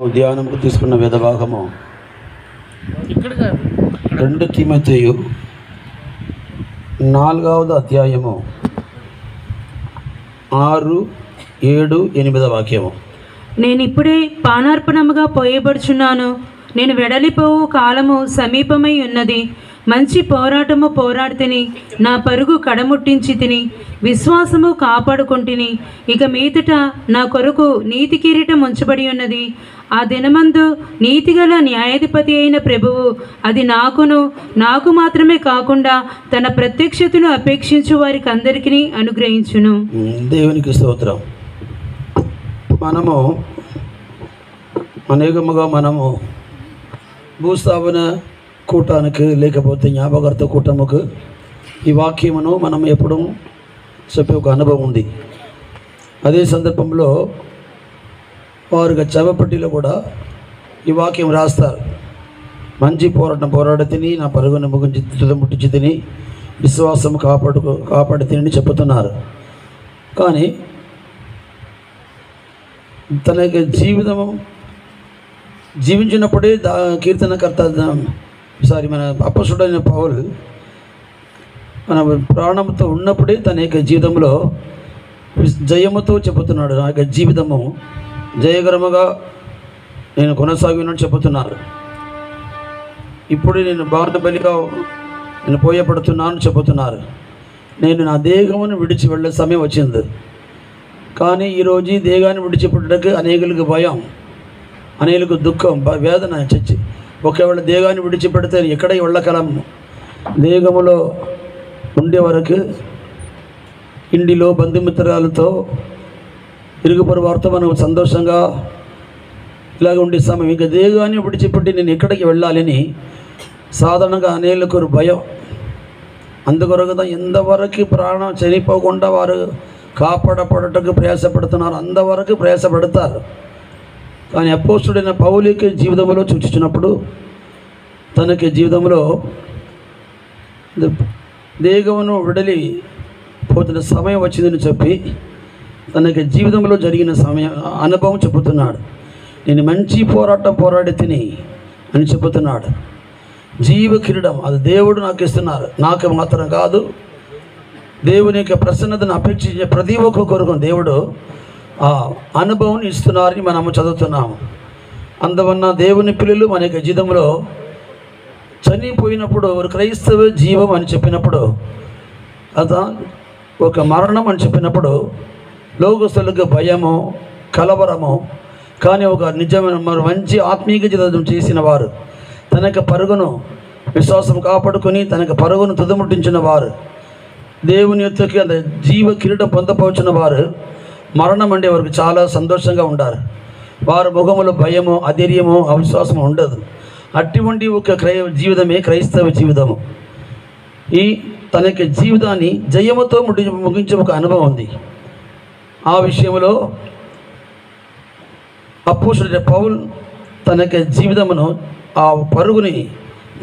ధ్యానంకు తీసుకున్న వేద భాగము 2 తిమోతేయు 4వ అధ్యాయము 6, 7, 8 వాక్యము. నేను ఇప్పుడే పానార్పణముగా పోయబడుచున్నాను. నేను వెడలిపోవు కాలము సమీపమై ఉన్నది. మంచి పోరాటము పోరాడితిని, నా పరుగు కడముట్టించి తిని, విశ్వాసము కాపాడుకొంటిని. ఇక మీదట నా కొరకు నీతి కిరీటం ఉంచబడి ఉన్నది. ఆ దినమందు నీతిగల న్యాయాధిపతి అయిన ప్రభువు అది నాకు మాత్రమే కాకుండా తన ప్రత్యక్షతను అపేక్షించు వారికి అందరికీ అనుగ్రహించును. దేవునికి స్తోత్రం. మనము అనేకముగా భూస్థాపన కూటానికి లేకపోతే జ్ఞాపకార్థ కూటముకు ఈ వాక్యమును మనం ఎప్పుడు చెప్పే ఒక అనుభవం ఉంది. అదే సందర్భంలో వారు చెవపట్టిలో కూడా ఈ వాక్యం రాస్తారు. మంచి పోరాటం పోరాడి తిని, నా పరుగును ముగించి తుదముట్టించి తిని, విశ్వాసం కాపాడి తిని చెప్పుతున్నారు. కానీ తన యొక్క జీవితము జీవించినప్పుడే కీర్తనకర్త మన అపొస్తలుడైన పౌలు మన ప్రాణంతో ఉన్నప్పుడే తన యొక్క జీవితంలో జయముతో చెబుతున్నాడు. నా యొక్క జీవితము జయకరముగా నేను కొనసాగినని చెబుతున్నారు. ఇప్పుడు నేను బాహుబలిగా నేను పోయబడుతున్నాను చెబుతున్నారు. నేను నా దేహమును విడిచి వెళ్ళే సమయం వచ్చింది. కానీ ఈరోజు ఈ దేహాన్ని విడిచిపెట్టడానికి అనేకులకు భయం, అనేకులకు దుఃఖం, వేదన చచ్చి ఒకవేళ దేహాన్ని విడిచిపెడితే ఎక్కడ వెళ్ళకలము. దేహములో ఉండే వరకు ఇంటిలో బంధుమిత్రాలతో ఇరుగుపొరు వారితో మనం సంతోషంగా ఇలాగ ఉండే సమయం. ఇక దేహాన్ని విడిచిపెట్టి నేను ఎక్కడికి వెళ్ళాలని సాధారణంగా అనేకులకు భయం. అందుకొరకు ఎంతవరకు ప్రాణం చనిపోకుండా వారు కాపాడపడటకు ప్రయాసపడుతున్నారు, అంతవరకు ప్రయాసపడతారు. కానీ అపోస్తలుడైన పౌలుకి జీవితంలో చూచినప్పుడు తనకి జీవితంలో దేహమును విడలి పోతున్న సమయం వచ్చిందని చెప్పి తనకి జీవితంలో జరిగిన అనుభవం చెబుతున్నాడు. నేను మంచి పోరాటం పోరాడి తిని అని చెబుతున్నాడు. జీవ కిరీటం అది దేవుడు నాకు ఇస్తున్నారు. నాకు మాత్రం కాదు, దేవుని యొక్క ప్రసన్నతను అపేక్షించే ప్రతి ఒక్క కొరకు దేవుడు ఆ అనుభవం ఇస్తున్నారని మనము చదువుతున్నాము. అందువల్ల దేవుని పిల్లలు మన యొక్క జీవితంలో చనిపోయినప్పుడు క్రైస్తవ జీవం అని చెప్పినప్పుడు అదా ఒక మరణం అని చెప్పినప్పుడు లోకస్తులకు భయము, కలవరము. కానీ ఒక నిజమైన మంచి ఆత్మీయ జీవితం చేసిన వారు, తన యొక్క పరుగును విశ్వాసం కాపాడుకొని తన యొక్క పరుగును తుదముట్టించిన వారు, దేవుని యొక్కకి జీవ కిరీటం పొందపోచిన వారు మరణం అంటే వారికి చాలా సంతోషంగా ఉండారు. వారి ముఖములో భయము, అధైర్యము, అవిశ్వాసము ఉండదు. అటువంటి ఒక జీవితమే క్రైస్తవ జీవితము. ఈ తన యొక్క జీవితాన్ని జయముతో ముగించే ఒక అనుభవం ఉంది. ఆ విషయంలో అపోస్తలుడైన పౌలు తన యొక్క జీవితమును ఆ పరుగుని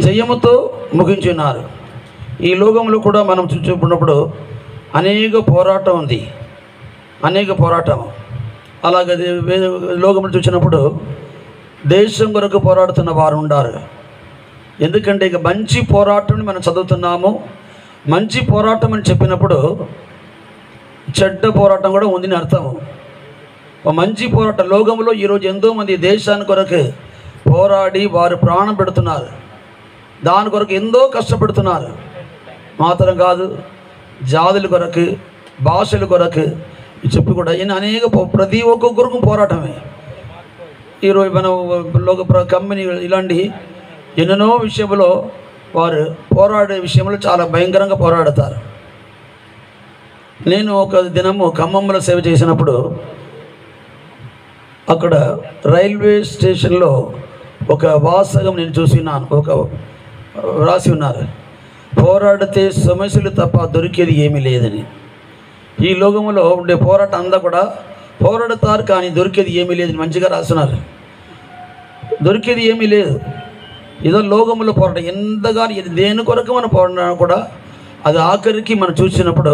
జయముతో ముగించున్నారు. ఈ లోకంలో కూడా మనం చూసుకున్నప్పుడు అనేక పోరాటం ఉంది, అనేక పోరాటం. అలాగే లోకంలో చూసినప్పుడు దేశం కొరకు పోరాడుతున్న వారు ఉన్నారు. ఎందుకంటే ఇక మంచి పోరాటం మనం చదువుతున్నాము. మంచి పోరాటం అని చెప్పినప్పుడు చెడ్డ పోరాటం కూడా ఉందని అర్థము. మంచి పోరాటం లోకంలో ఈరోజు ఎంతోమంది దేశాన్ని కొరకు పోరాడి వారు ప్రాణం పెడుతున్నారు. దాని కొరకు ఎంతో కష్టపడుతున్నారు. మాత్రం కాదు, జాతుల కొరకు, భాషల కొరకు చెప్పి కూడా అనేక ప్రతి ఒక్కొక్కరికి పోరాటమే. ఈరోజు మన కంపెనీ ఇలాంటి ఎన్నెన్నో విషయంలో వారు పోరాడే విషయంలో చాలా భయంకరంగా పోరాడతారు. నేను ఒక దినము ఖమ్మంలో సేవ చేసినప్పుడు అక్కడ రైల్వే స్టేషన్లో ఒక వాసగం నేను చూసినాను. ఒక రాసి ఉన్నారు, పోరాడితే సమస్యలు తప్ప దొరికేది ఏమీ లేదని. ఈ లోకంలో ఉండే పోరాటం అంతా కూడా పోరాడతారు, కానీ దొరికేది ఏమీ లేదని మంచిగా రాస్తున్నారు. దొరికేది ఏమీ లేదు. ఏదో లోకంలో పోరాటం ఎంతగానో దేని కొరకు మనం పోరాడినా కూడా అది ఆఖరికి మనం చూసినప్పుడు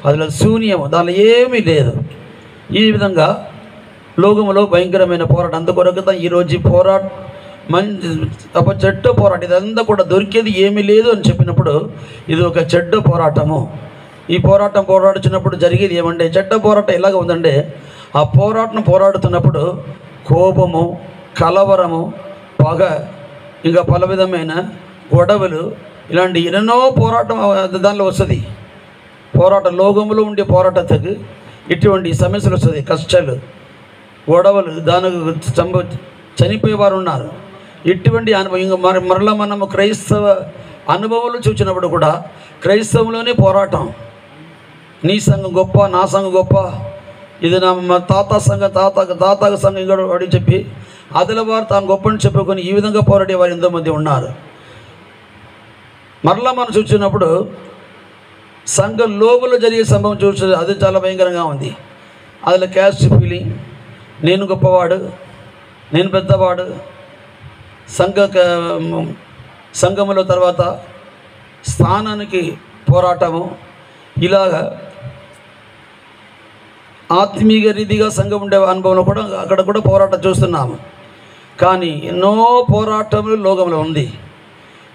అది శూన్యము, దానిలో ఏమీ లేదు. ఈ విధంగా లోకములో భయంకరమైన పోరాటం. అందుకొరకు ఈరోజు మంచి చెడ్డ పోరాటం ఇదంతా కూడా దొరికేది ఏమీ లేదు అని చెప్పినప్పుడు ఇది ఒక చెడ్డ పోరాటము. ఈ పోరాడుతున్నప్పుడు జరిగేది ఏమంటే చెడ్డ పోరాటం ఎలాగ ఉందంటే ఆ పోరాడుతున్నప్పుడు కోపము, కలవరము, పగ, ఇంకా పల విధమైన గొడవలు, ఇలాంటి ఎన్నో పోరాటం దానిలో వస్తుంది. లోకములో ఉండే పోరాటకు ఇటువంటి సమస్యలు వస్తుంది, కష్టాలు, గొడవలు, దానికి చనిపోయేవారు ఉన్నారు. ఇటువంటి అనుభవం ఇంకా మరలా మనము క్రైస్తవ అనుభవాలు చూసినప్పుడు కూడా క్రైస్తవంలోనే పోరాటం. నీ సంఘం గొప్ప, నా సంఘం గొప్ప, ఇది మా తాత సంఘం ఇంకోటి వాడి చెప్పి అదిల వారు తాను గొప్పని చెప్పుకొని ఈ విధంగా పోరాడే వారు ఎంతోమంది ఉన్నారు. మరలా మనం చూసినప్పుడు సంఘం లోపల జరిగే సంభవం చూసి అది చాలా భయంకరంగా ఉంది. అందులో క్యాస్ట్ ఫీలింగ్, నేను గొప్పవాడు, నేను పెద్దవాడు, సంఘములో తర్వాత స్థానానికి పోరాటము, ఇలాగా ఆత్మీయ రీతిగా సంఘం ఉండే అనుభవంలో కూడా అక్కడ కూడా పోరాటం చూస్తున్నాము. కానీ ఎన్నో పోరాటములు లోకంలో ఉంది.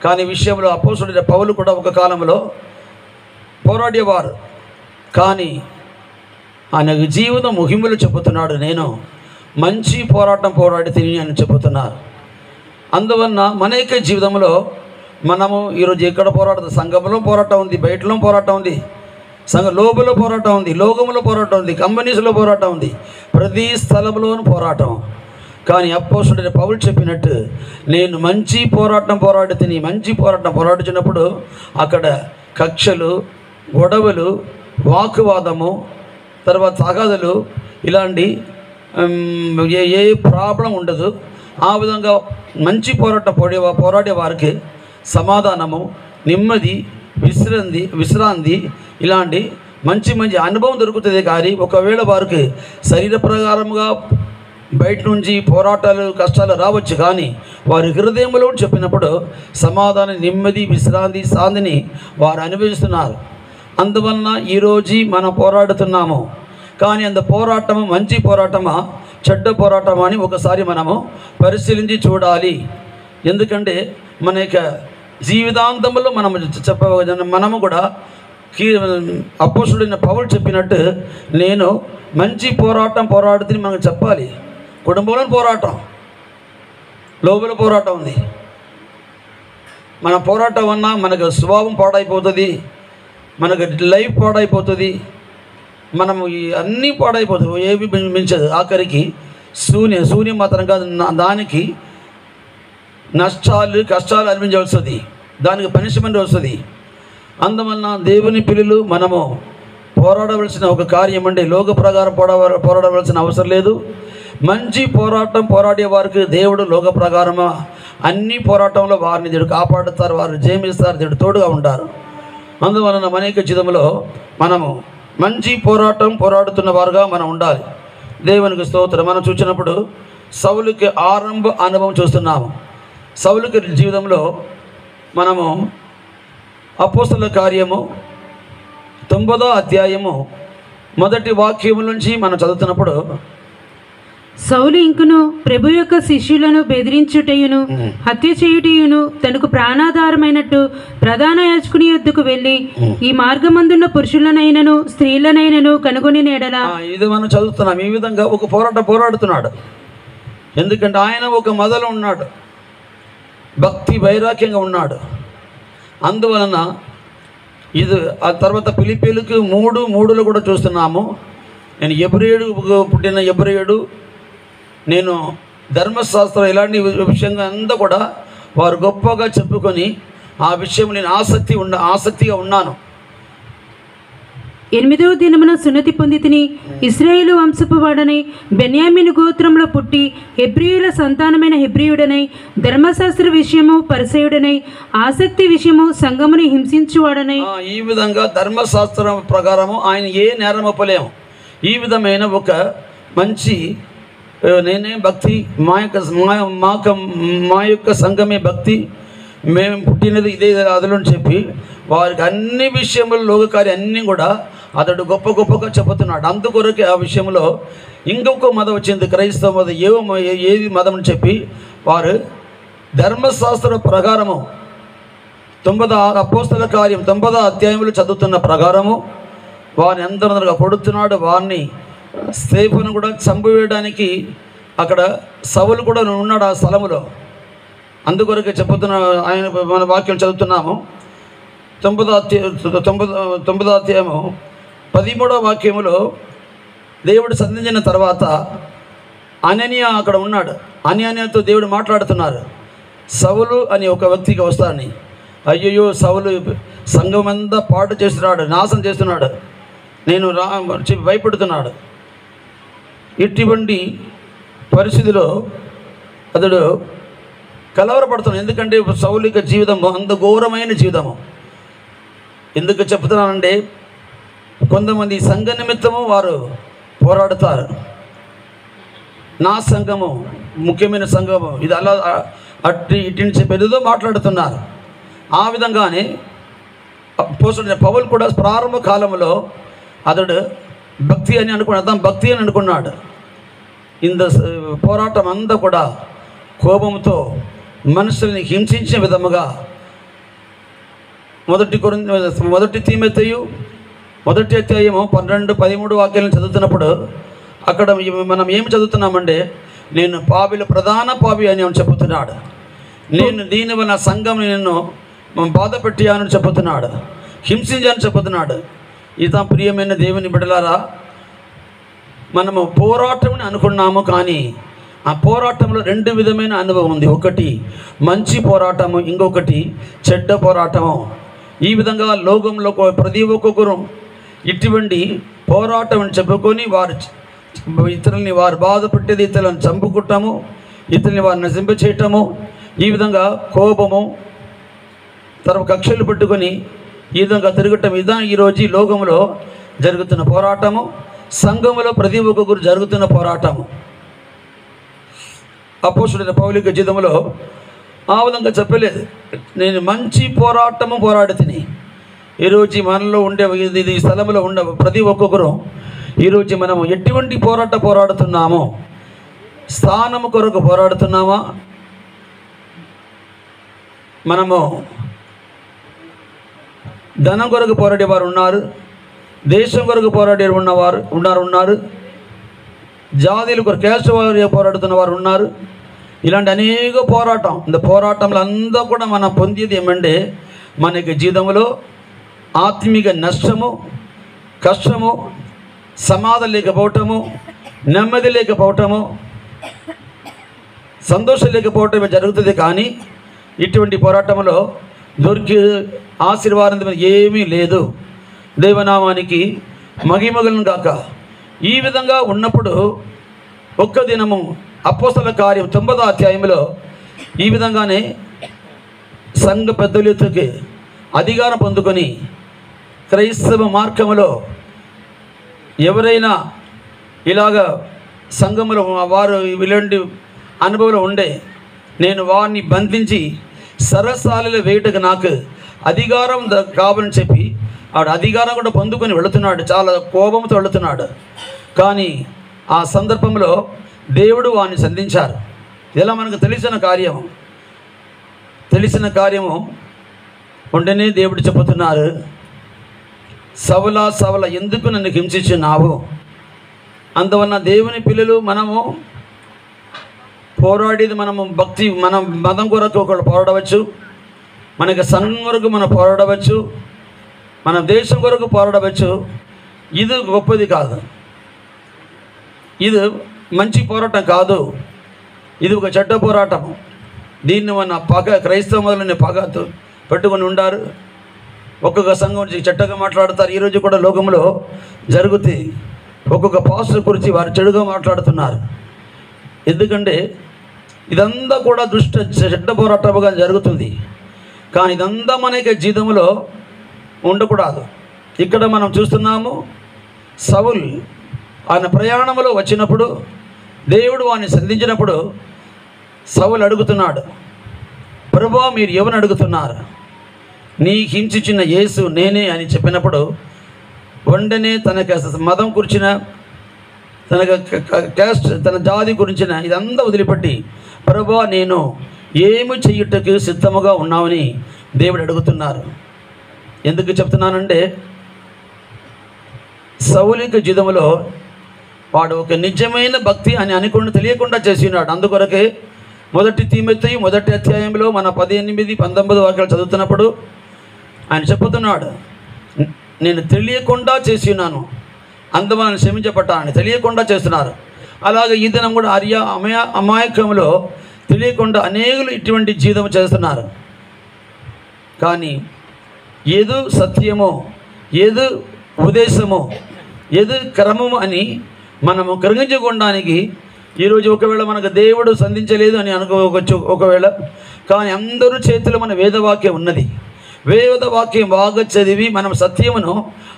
కానీ విషయంలో అపోస్తలుడైన పౌలు కూడా ఒక కాలంలో పోరాడేవారు. కానీ ఆయన జీవితం ముగింపులు చెబుతున్నాడు, నేను మంచి పోరాటం పోరాడి తిని అని చెబుతున్నారు. అందువలన మన యొక్క జీవితంలో మనము ఈరోజు ఎక్కడ పోరాడుతుంది? సంఘంలో పోరాటం ఉంది, బయటలో పోరాటం ఉంది, లోపల పోరాటం ఉంది, లోకములో పోరాటం ఉంది, కంపెనీస్లో పోరాటం ఉంది, ప్రతి స్థలంలోనూ పోరాటం. కానీ అపోస్తలుడైన పౌలు చెప్పినట్టు నేను మంచి పోరాటం పోరాడి తిని మంచి పోరాటం పోరాడుతున్నప్పుడు అక్కడ కక్షలు, గొడవలు, వాకువాదము, తర్వాత తగాదులు, ఇలాంటి ఏ ప్రాబ్లం ఉండదు. ఆ విధంగా మంచి పోరాటం పోరాడే వారికి సమాధానము, నెమ్మది, విశ్రాంతి ఇలాంటి మంచి అనుభవం దొరుకుతుంది. కానీ ఒకవేళ వారికి శరీర ప్రకారంగా బయట నుంచి పోరాటాలు, కష్టాలు రావచ్చు, కానీ వారి హృదయంలో చెప్పినప్పుడు సమాధానం, నెమ్మది, విశ్రాంతి, శాంతిని వారు అనుభవిస్తున్నారు. అందువలన ఈరోజు మనం పోరాడుతున్నాము. కానీ అంత పోరాటము మంచి పోరాటమా, చెడ్డ పోరాటమా అని ఒకసారి మనము పరిశీలించి చూడాలి. ఎందుకంటే మన యొక్క జీవితాంతంలో మనము కూడా అపోస్తలుడైన పౌలు చెప్పినట్టు నేను మంచి పోరాటం పోరాడుతుంది మనకు చెప్పాలి. కుటుంబంలో పోరాటం, లోపల పోరాటం ఉంది. మన పోరాటం వల్ల మనకు స్వభావం పాడైపోతుంది, మనకు లైఫ్ పాడైపోతుంది, మనము అన్నీ పాడైపోతుంది, ఏవి మించదు. ఆఖరికి శూన్యం మాత్రం కాదు, దానికి నష్టాలు, కష్టాలు అనిపించవలసి వస్తుంది, దానికి పనిష్మెంట్ వస్తుంది. అందువలన దేవుని పిల్లలు మనము పోరాడవలసిన ఒక కార్యం అంటే లోక ప్రకారం పోరాడవలసిన అవసరం లేదు. మంచి పోరాటం పోరాడే వారికి దేవుడు లోక ప్రకారమా అన్ని పోరాటంలో వారిని దేవుడు కాపాడుతారు, వారిని జయమిస్తారు, దేవుడు తోడుగా ఉంటారు. అందువలన మన యొక్క జీవితంలో మనము మంచి పోరాటం పోరాడుతున్న వారుగా మనం ఉండాలి. దేవునికి స్తోత్రం. మనం చూసినప్పుడు సౌలుకి ఆరంభ అనుభవం చూస్తున్నాము. సౌలుకి జీవితంలో మనము అపోస్తలుల కార్యము 9వ అధ్యాయము 1వ వాక్యము నుంచి మనం చదువుతున్నప్పుడు సౌలు ఇంకును ప్రభు యొక్క శిష్యులను బెదిరించుటయును హత్య చేయుటయును తనకు ప్రాణాధారమైనట్టు ప్రధాన యాజకుని యొద్దకు వెళ్ళి ఈ మార్గమందున్న పురుషులనైనను స్త్రీలనైనను కనుగొని నేడలా. ఇది మనం చదువుతున్నాం. ఈ విధంగా ఒక పోరాడుతున్నాడు. ఎందుకంటే ఆయన ఒక మొదలు ఉన్నాడు, భక్తి వైరాగ్యంగా ఉన్నాడు. అందువలన ఇది ఆ తర్వాత ఫిలిప్పీయులకు 3:3 కూడా చూస్తున్నాము. నేను పుట్టిన ఎబ్రాయుడు, నేను ధర్మశాస్త్రం ఇలాంటి విషయంగా అంతా కూడా వారు గొప్పగా చెప్పుకొని ఆ విషయం నేను ఆసక్తిగా ఉన్నాను. 8వ దినమున సున్నతి పొంది తిని ఇశ్రాయేలు వంశపు వాడనై బెన్యామీను గోత్రంలో పుట్టి హెబ్రీయుల సంతానమైన హెబ్రీయుడనై ధర్మశాస్త్ర విషయము పరిసయుడనై ఆసక్తి విషయము సంఘముని హింసించువాడనై ఈ విధంగా ధర్మశాస్త్రం ప్రకారము ఆయన ఏ నేరం ఒప్పలేము. ఈ విధమైన ఒక మంచి నేనే భక్తి, మా యొక్క సంఘమే భక్తి, మేము పుట్టినది ఇదే అదులని చెప్పి వారికి అన్ని విషయములు లోకకార్యం అన్నీ కూడా అతడు గొప్పగా చెబుతున్నాడు. అందుకొరకే ఆ విషయంలో ఇంకొక మతం వచ్చింది, క్రైస్తవ మతం. ఏది మతం అని చెప్పి వారు ధర్మశాస్త్ర ప్రకారము 9 అపోస్తల కార్యం 9వ అధ్యాయంలో చదువుతున్న ప్రకారము వారిని అందరూ కొడుతున్నాడు. వారిని స్తేఫను కూడా చంపివేయడానికి అక్కడ సౌలు కూడా ఉన్నాడు ఆ స్థలములో. అందుకొరకే చెబుతున్న ఆయన మన వాక్యం చదువుతున్నాము. 9వ అధ్యాయము 13వ వాక్యములో దేవుడు సంధించిన తర్వాత అననీయ అక్కడ ఉన్నాడు. అననీయతో దేవుడు మాట్లాడుతున్నారు. సౌలు అని ఒక వ్యక్తికి వస్తాడని. అయ్యయ్యో, సౌలు సంఘం అంతా పాటు చేస్తున్నాడు, నాశనం చేస్తున్నాడు, నేను భయపడుతున్నాడు. ఇటువంటి పరిస్థితిలో అతడు కలవరపడుతున్నాడు. ఎందుకంటే సౌలిక జీవితము అంత ఘోరమైన జీవితము. ఎందుకు చెప్తున్నానంటే కొంతమంది సంఘ నిమిత్తము వారు పోరాడుతారు. నా సంఘము ముఖ్యమైన సంఘము, ఇది అలా ఇటు చెప్పి ఏదో మాట్లాడుతున్నారు. ఆ విధంగానే పోస్టుడిన పౌలు కూడా ప్రారంభ కాలంలో అతడు భక్తి అని అనుకున్నాడు. ఇంత పోరాటం అంతా కూడా కోపంతో మనుషుల్ని హింసించే విధముగా మొదటి తీమోతేయు 1వ అధ్యాయము 12, 13 వాక్యాలను చదువుతున్నప్పుడు అక్కడ మనం ఏమి చదువుతున్నామంటే, నేను ప్రధాన పాపి అని చెబుతున్నాడు. నేను దీనివల్ల సంఘం నిన్ను బాధ పెట్టానని చెబుతున్నాడు, హింసించాలని చెబుతున్నాడు. ఇత ప్రియమైన దేవుని బిడ్డలారా, మనము పోరాటం అనుకున్నాము, కానీ ఆ పోరాటంలో 2 విధమైన అనుభవం ఉంది. ఒకటి మంచి పోరాటము, ఇంకొకటి చెడ్డ పోరాటము. ఈ విధంగా లోకంలో ప్రతి ఒక్కొక్కరు ఇటువంటి పోరాటం అని చెప్పుకొని ఇతరుల్ని వారు బాధ పెట్టేది, ఇతరులను చంపుకుంటాము, ఇతరుల్ని వారిని నశింప చేయటము, ఈ విధంగా కోపము తర్వాత కక్షలు పెట్టుకొని ఈ విధంగా తిరగటం. ఈరోజు ఈ లోకంలో జరుగుతున్న పోరాటము, సంఘములో ప్రతి ఒక్కొక్కరు జరుగుతున్న పోరాటము. అపోస్తులైన పౌలు జీవితంలో ఆ విధంగా చెప్పలేదు. నేను మంచి పోరాటము పోరాడితిని. ఈరోజు మనలో ఉండే ఈ స్థలంలో ఉండే ప్రతి ఒక్కొక్కరు ఈరోజు మనము ఎటువంటి పోరాడుతున్నామో, స్థానము కొరకు పోరాడుతున్నామా, మనము ధనం కొరకు పోరాడేవారు ఉన్నారు, దేశం కొరకు పోరాడే ఉన్నారు, జాతీయుల కొరకు క్యాస్ట్ వారు పోరాడుతున్న వారు ఉన్నారు. ఇలాంటి అనేక పోరాటం. இந்த పోరాటంలో అంతా కూడా మనం పొందేది ఏమంటే, మనకి జీవితంలో ఆత్మీయ నష్టము, కష్టము, సమాధానం లేకపోవటము, నెమ్మది లేకపోవటము, సంతోషం లేకపోవటమే జరుగుతుంది. కానీ ఇటువంటి పోరాటంలో దొరికి ఆశీర్వాదం ఏమీ లేదు. దేవనామానికి మహిమగలను గాక. ఈ విధంగా ఉన్నప్పుడు ఒక్క దినము అపోస్తల కార్యం 9వ అధ్యాయంలో ఈ విధంగానే సంఘ పెద్దలకి అధికారం పొందుకొని క్రైస్తవ మార్గంలో ఎవరైనా ఇలాగ సంఘంలో వారు ఇలాంటి అనుభవంలో ఉండే, నేను వారిని బంధించి సరసాలలో వేయటకు నాకు అధికారం కావాలని చెప్పి ఆవిడ అధికారం కూడా పొందుకొని వెళుతున్నాడు. చాలా కోపంతో వెళుతున్నాడు. కానీ ఆ సందర్భంలో దేవుడు వారిని సంధించారు. ఇలా మనకు తెలిసిన కార్యము ఉంటేనే దేవుడు చెబుతున్నారు, సవల ఎందుకు నన్ను హింసించున్నావు? అందువలన దేవుని పిల్లలు మనము పోరాడేది, మనము భక్తి, మనం మతం కొరకు ఒకళ్ళు పోరాడవచ్చు, మనకి సంఘం కొరకు మనం పోరాడవచ్చు, మన దేశం కొరకు పోరాడవచ్చు. ఇది గొప్పది కాదు, ఇది మంచి పోరాటం కాదు, ఇది ఒక చెడ్డ పోరాటం. దీన్ని మన క్రైస్తవ మొదలని పగతో పెట్టుకొని ఉండారు. ఒక్కొక్క సంఘం గురించి చెడ్డగా మాట్లాడతారు. ఈరోజు కూడా లోకంలో జరుగుతాయి. ఒక్కొక్క పాస్టర్ గురించి వారు చెడుగా మాట్లాడుతున్నారు. ఎందుకంటే ఇదంతా కూడా చెడ్డ పోరాటముగా జరుగుతుంది. కానీ ఇదంతా మనకి జీవితంలో ఉండకూడదు. ఇక్కడ మనం చూస్తున్నాము, సౌల్ ఆయన ప్రయాణంలో వచ్చినప్పుడు దేవుడు వారిని సంధించినప్పుడు సౌలు అడుగుతున్నాడు, ప్రభువా మీరు ఎవరిని అడుగుతున్నారు? నీ హింసించిన యేసు నేనే అని చెప్పినప్పుడు వెంటనే తనకు మతం గురించిన, తనకు క్యాస్ట్, తన జాతి గురించిన ఇదంతా వదిలిపెట్టి, ప్రభువా నేను ఏమి చెయ్యుటకు సిద్ధముగా ఉన్నామని దేవుడు అడుగుతున్నారు. ఎందుకు చెప్తున్నానంటే, సౌలికి జీవితంలో వాడు ఒక నిజమైన భక్తి అని అనుకుని తెలియకుండా చేసినాడు. అందుకొరకే మొదటి తీమోతి మొదటి అధ్యాయంలో మన 18, 19 వాక్యాలు చదువుతున్నప్పుడు ఆయన చెప్పుతున్నాడు, నేను తెలియకుండా చేసి ఉన్నాను, అందువలన క్షమించబడ్డానని తెలియకుండా చేస్తున్నారు. అలాగే ఈ దినం కూడా అమాయకంలో తెలియకుండా అనేకులు ఇటువంటి జీవితం చేస్తున్నారు. కానీ ఏదు సత్యమో, ఏదు ఉద్దేశమో, ఏదు క్రమము అని మనము గ్రహించుకోవడానికి ఈరోజు ఒకవేళ మనకు దేవుడు సంధించలేదు అని అనుకోవచ్చు ఒకవేళ. కానీ అందరూ చేతిలో మన వేదవాక్యం ఉన్నది. వేదవాక్యం బాగా చదివి మనం సత్యమును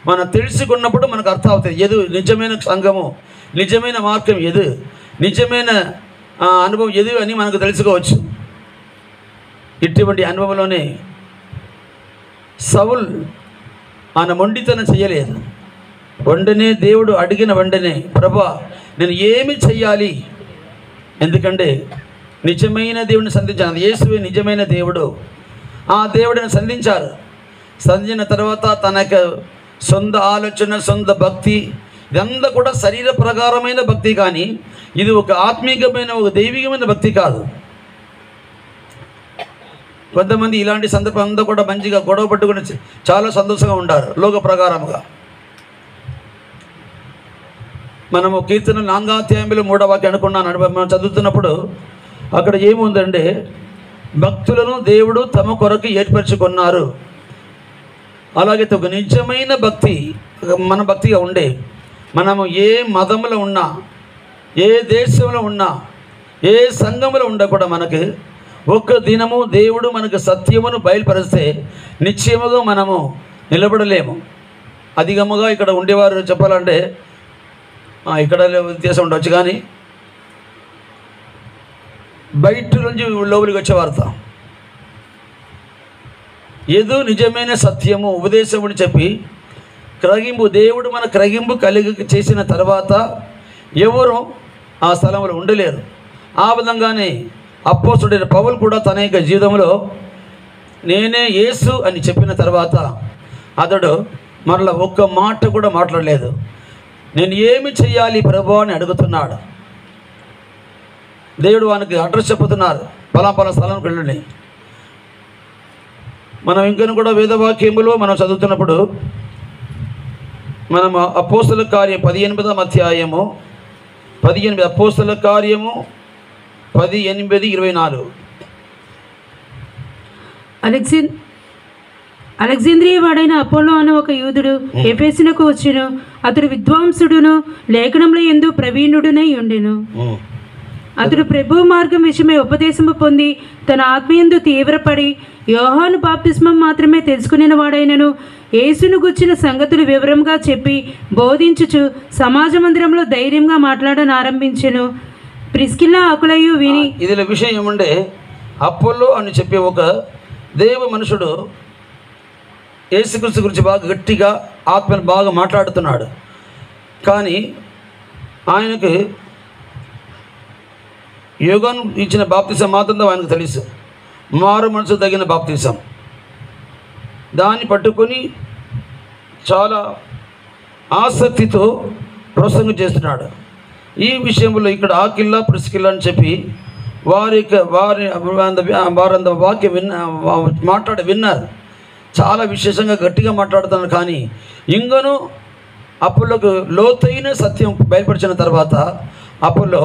మనం తెలుసుకున్నప్పుడు మనకు అర్థం అవుతుంది. ఏదు నిజమైన సంఘము, నిజమైన మార్గం ఏదు, నిజమైన అనుభవం ఏదు అని మనకు తెలుసుకోవచ్చు. ఇటువంటి అనుభవంలోనే సౌల్ ఆయన మొండితనం చేయలేదు. వెంటనే దేవుడు అడిగిన వెంటనే, ప్రభువా నేను ఏమి చెయ్యాలి? ఎందుకంటే నిజమైన దేవుడిని సంధించాను. యేసువే నిజమైన దేవుడు. ఆ దేవుడిని సంధించారు. సంధించిన తర్వాత తనకు సొంత ఆలోచన, సొంత భక్తి ఇదంతా కూడా శరీర ప్రకారమైన భక్తి, కానీ ఇది ఒక ఆత్మీయమైన, ఒక దైవికమైన భక్తి కాదు. కొంతమంది ఇలాంటి సందర్భం అంతా కూడా మంచిగా గొడవ పట్టుకుని చాలా సంతోషంగా ఉంటారు లోక ప్రకారముగా. మనము కీర్తన 4వ అధ్యాయంలో 3వ వాక్యం అనుకున్నాను. మనం చదువుతున్నప్పుడు అక్కడ ఏముందంటే, భక్తులను దేవుడు తమ కొరకు ఏర్పరచుకున్నారు. అలాగే ఒక నిజమైన భక్తి మన భక్తిగా ఉండే, మనము ఏ మతంలో ఉన్నా, ఏ దేశంలో ఉన్నా, ఏ సంఘంలో ఉన్నా కూడా మనకు ఒక్క దినము దేవుడు మనకు సత్యమును బయలుపరిస్తే నిశ్చయముగా మనము నిలబడలేము. అధికముగా ఇక్కడ ఉండేవారు చెప్పాలంటే ఇక్కడ వ్యత్యాసం ఉండవచ్చు, కానీ బయట నుంచి లోపలికి వచ్చేవారుతా ఏదో నిజమైన సత్యము ఉపదేశం అని చెప్పి క్రగింపు, దేవుడు మన క్రగింపు కలిగి చేసిన తర్వాత ఎవరు ఆ స్థలంలో ఉండలేరు. ఆ విధంగానే అపోస్తుడైన పౌలు కూడా తన యొక్క జీవితంలో నేనే యేసు అని చెప్పిన తర్వాత అతడు మరలా ఒక్క మాట కూడా మాట్లాడలేదు. నేను ఏమి చెయ్యాలి ప్రభువా అని అడుగుతున్నాడు. దేవుడు వానికి అడ్రస్ చెప్పుతున్నారు, పలాపలా స్థలానికి వెళ్ళండి. మనం ఇంకను కూడా వేదవాక్యములో మనం చదువుతున్నప్పుడు మనం అపోస్తల కార్యం 18వ అధ్యాయము 18 అపోస్తల కార్యము 18:24 అలెగ్జాంద్రియ వాడైన అపోలో అను ఒక యూదుడు ఎఫెసునకు వచ్చెను. అతడు విద్వాంసుడును లేఖనముల యందు ప్రవీణుడునై ఉండెను. అతడు ప్రభు మార్గం విషయమై ఉపదేశము పొంది తన ఆత్మయందు తీవ్రపడి యోహాను బాప్తిస్మం మాత్రమే తెలుసుకునే వాడైనను యేసును గుర్చిన సంగతులు వివరంగా చెప్పి బోధించుచు సమాజ మందిరంలో ధైర్యంగా మాట్లాడని ఆరంభించెను. ప్రిస్కిల్లా అకులయు విని ఇదిలో విషయం ఏమంటే, అపోలో అని చెప్పి ఒక దేవ మనుషుడు యేసుక్రీస్తు గురించి బాగా గట్టిగా ఆత్మను బాగా మాట్లాడుతున్నాడు. కానీ ఆయనకు యోగం ఇచ్చిన బాప్తిసం మాత్రం ఆయనకు తెలుసు, మారు మనసు తగిన బాప్తిసం. దాన్ని పట్టుకొని చాలా ఆసక్తితో ప్రసంగం చేస్తున్నాడు. ఈ విషయంలో ఇక్కడ ఆకిల్లా ప్రిస్కిల్లా అని చెప్పి వారంత వాక్యం విన్నారు. చాలా విశేషంగా గట్టిగా మాట్లాడుతున్నారు. కానీ ఇంకను అప్పులకు లోతైన సత్యం బయలుపరిచిన తర్వాత అప్పుల్లో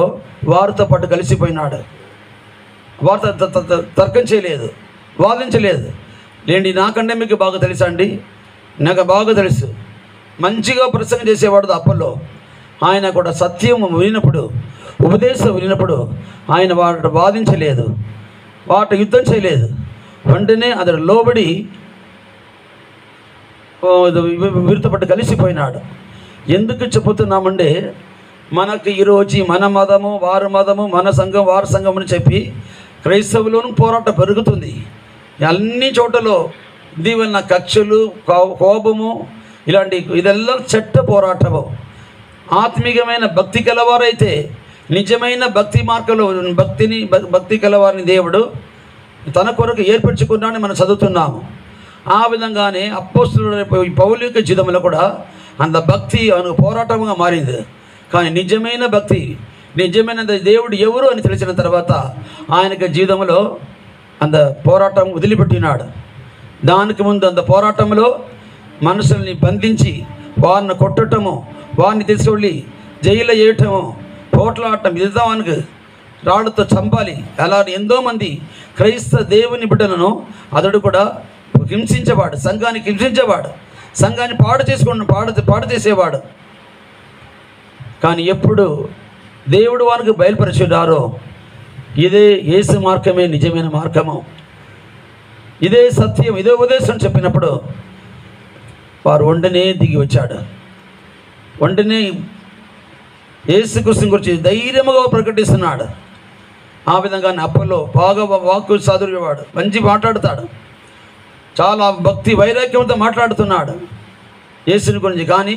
వారితో పాటు కలిసిపోయినాడు. వారితో తర్కం చేయలేదు, వాదించలేదు. లేండి, నాకంటే మీకు బాగా తెలుసా అండి, నాకు బాగా తెలుసు. మంచిగా ప్రసంగం చేసేవాడు అప్పుల్లో. ఆయన కూడా సత్యం వినినప్పుడు, ఉపదేశం వినినప్పుడు ఆయన వాటి వాదించలేదు, వాటి యుద్ధం చేయలేదు. వెంటనే అతడు లోబడి వీరితో పాటు కలిసిపోయినాడు. ఎందుకు చెబుతున్నామంటే, మనకు ఈరోజు మన మతము వారి మతము, మన సంఘం వారి సంఘం అని చెప్పి క్రైస్తవులోనూ పోరాటం పెరుగుతుంది. అన్ని చోట్లలో దీవెన కక్షలు, కోపము, ఇదెல்லாம் చెడ్డ పోరాటము. ఆత్మీయమైన భక్తి కలవారైతే, నిజమైన భక్తి మార్గంలో భక్తి కలవారిని దేవుడు తన కొరకు ఏర్పరచుకున్నాడని మనం చదువుతున్నాము. ఆ విధంగానే అపోస్తలుడైన పౌలు యొక్క జీవితంలో కూడా అంత భక్తి పోరాటంగా మారింది. కానీ నిజమైన భక్తి, నిజమైన దేవుడు ఎవరు అని తెలిసిన తర్వాత ఆయన జీవితంలో అంత పోరాటం వదిలిపెట్టినాడు. దానికి ముందు అంత పోరాటంలో మనుషుల్ని బంధించి వారిని కొట్టటము, వారిని తీసుకెళ్ళి జైల్లో వేయటము, పోట్లాడటం, ఇదానికి రాళ్ళతో చంపాలి. అలా ఎంతోమంది క్రైస్తవ దేవుని బిడ్డలను అతడు కూడా హింసించేవాడు, సంఘానికి హింసించేవాడు, సంఘాన్ని పాడు చేసేవాడు. కానీ ఎప్పుడు దేవుడు వారికి బయలుపరిచారో ఇదే యేసు మార్గమే నిజమైన మార్గము, ఇదే సత్యం, ఇదే ఉపదేశం చెప్పినప్పుడు వారు వెంటనే దిగి వచ్చాడు. వెంటనే యేసుక్రీస్తుని గురించి ధైర్యముగా ప్రకటిస్తున్నాడు. ఆ విధంగా అప్పలో బాగా వాక్కు చదివేవాడు, మంచి మాట్లాడతాడు, చాలా భక్తి వైరాగ్యంతో మాట్లాడుతున్నాడు యేసుని గురించి. కానీ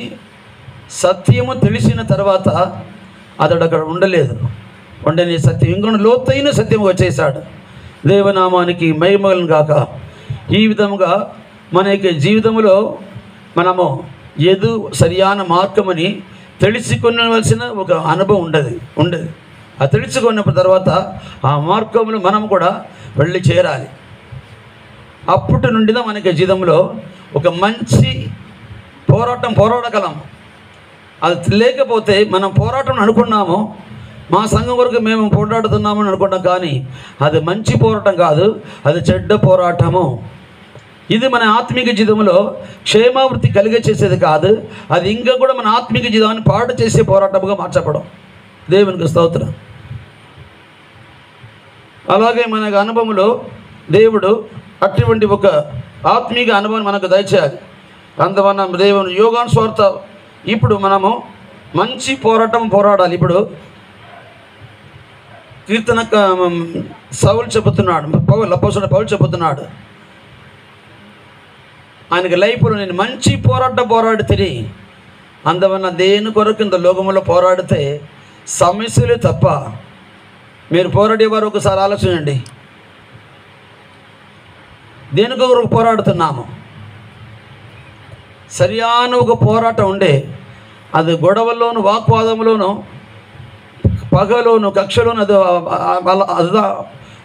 సత్యము తెలిసిన తర్వాత అతడు అక్కడ ఉండలేదు. ఉండని సత్యం ఇంకొక లోతైన సత్యం వచ్చేసాడు. దేవనామానికి మహిమలను గాక. ఈ విధముగా మన యొక్క జీవితంలో మనము ఏదో సరియైన మార్గమని తెలుసుకొనవలసిన ఒక అనుభవం ఉండదు. ఆ తెలుసుకున్న తర్వాత ఆ మార్గంలో మనం కూడా వెళ్ళి చేరాలి. అప్పటి నుండిదా మనకి జీవితంలో ఒక మంచి పోరాడగలం. అది లేకపోతే మనం పోరాటం అనుకున్నాము, మా సంఘం వరకు మేము పోరాడుతున్నామని అనుకుంటాం. కానీ అది మంచి పోరాటం కాదు, అది చెడ్డ పోరాటము. ఇది మన ఆత్మీయ జీవితంలో క్షేమావృత్తి కలిగే చేసేది కాదు. అది ఇంకా కూడా మన ఆత్మీయ జీవితాన్ని పాడు చేసే పోరాటముగా మార్చబడం. దేవునికి స్తోత్రం. అలాగే మన అనుభవంలో దేవుడు అటువంటి ఒక ఆత్మీయ అనుభవం మనకు దయచేయాలి. అందువల్ల దేవుని యోగాను స్వార్థ ఇప్పుడు మనము మంచి పోరాడాలి. ఇప్పుడు కీర్తన సౌలు చెబుతున్నాడు, అపోస్తలుడైన పౌలు చెబుతున్నాడు, ఆయనకి లైఫ్లో నేను మంచి పోరాడి తిని. అందువల్ల దేని కొరకు ఇంత లోకంలో పోరాడితే సమస్యలు తప్ప. మీరు పోరాడేవారు ఒకసారి ఆలోచించండి, దేని కొరకు పోరాడుతున్నాము? సరియైన ఒక పోరాటం ఉండే, అది గొడవల్లోను, వాగ్వాదంలోను, పగలోను, కక్షలోను అది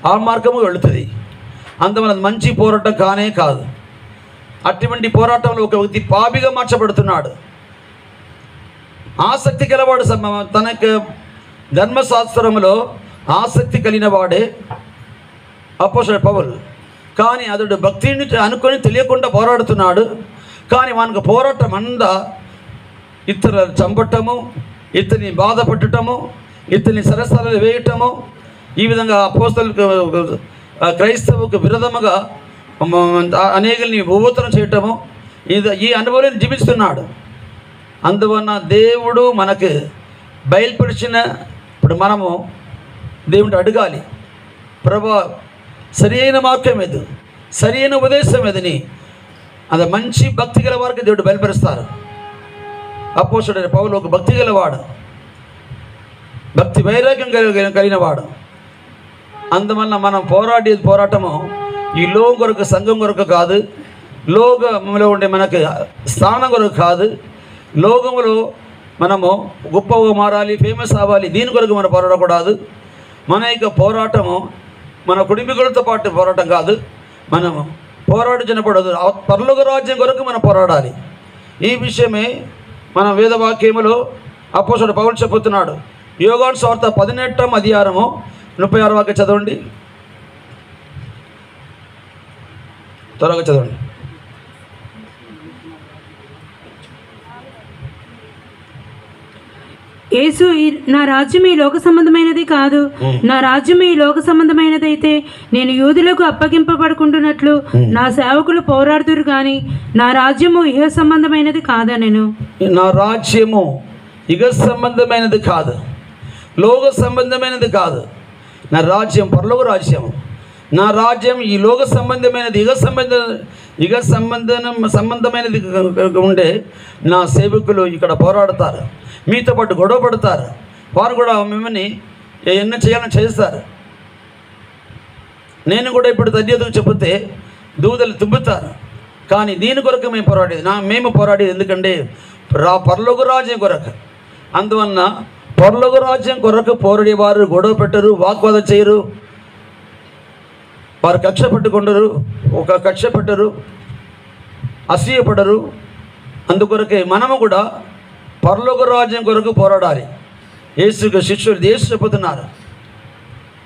ఆ మార్గము వెళుతుంది. అందువల్ల అది మంచి పోరాటం కానే కాదు. అటువంటి పోరాటంలో ఒక వ్యక్తి పాపిగా మార్చబడుతున్నాడు. ఆసక్తి గలవాడు తన ధర్మశాస్త్రంలో ఆసక్తి కలిగిన వాడే అపోస్తలుడైన పౌలు. కానీ అతడు భక్తిని అనుకొని తెలియకుండా పోరాడుతున్నాడు. కానీ మనకు పోరాటం అంతా ఇతరులను చంపటము, ఇతని బాధపడటము, ఇతని సరసాలలో వేయటము, ఈ విధంగా అపోస్తలులకు క్రైస్తవుకు విరోధముగా అనేకుల్ని ఉపతనం చేయటము, ఈ అనుభవాన్ని జీవిస్తున్నాడు. అందువలన దేవుడు మనకు బయలుపరిచిన ఇప్పుడు మనము దేవుడిని అడగాలి, ప్రభా సరియైన మార్గం ఏది, సరియైన ఉపదేశం ఏదని. అది మంచి భక్తి గల వారికి దేవుడు బయలుపరుస్తారు. అపోస్తలుడైన పౌలు ఒక భక్తి గలవాడు, భక్తి వైరాగ్యం కలిగినవాడు. అందువల్ల మనం పోరాటము ఈ లోకం కొరకు, సంఘం కొరకు కాదు, లోకంలో ఉండే మనకి స్థానం కొరకు కాదు. లోకంలో మనము గొప్పగా మారాలి, ఫేమస్ అవ్వాలి, దీని కొరకు మనం పోరాడకూడదు. మన యొక్క పోరాటము మన కుటుంబీకులతో పాటు పోరాటం కాదు. మనము పోరాడుచినప్పుడు పరలోక రాజ్యం కొరకు మనం పోరాడాలి. ఈ విషయమే మన వేదవాక్యములో అపోస్తలుడైన పౌలు చెబుతున్నాడు. యోహాను సువార్త 18వ అధ్యాయము 36వ వాక్యం చదవండి, త్వరగా చదవండి. యేసు నా రాజ్యం ఈ లోక సంబంధమైనది కాదు, నా రాజ్యం ఈ లోక సంబంధమైనదైతే నేను యూదులకు అప్పగింపబడుకుంటున్నట్లు నా సేవకులు పోరాడుతురు, కానీ నా రాజ్యము ఇహ సంబంధమైనది కాదా. నా రాజ్యము ఇహ సంబంధమైనది కాదు, లోక సంబంధమైనది కాదు. నా రాజ్యం పరలోక రాజ్యం. నా రాజ్యం ఈ లోక సంబంధమైనది, ఇహ సంబంధం ఇక సంబంధమైనది ఉండే నా సేవకులు ఇక్కడ పోరాడతారు, మీతో పాటు గొడవ పడతారు, వారు కూడా మిమ్మల్ని ఎన్నో చేయాలని చేస్తారు. నేను కూడా ఇప్పుడు తద్యతకు చెబితే దూదలు తుబ్బుతారు. కానీ దీని కొరకు మేము పోరాడేది ఎందుకంటే పరలోక రాజ్యం కొరకు. అందువలన పరలోక రాజ్యం కొరకు పోరాడేవారు గొడవ పెట్టరు, వాగ్వాదం చేయరు, వారు కక్ష పెట్టుకుంటారు, కక్ష పెట్టరు, అసూయపడరు. అందుకొరకే మనము కూడా పరలోక రాజ్యం కొరకు పోరాడాలి. యేసుకు శిష్యులు యేసు చెబుతున్నారు,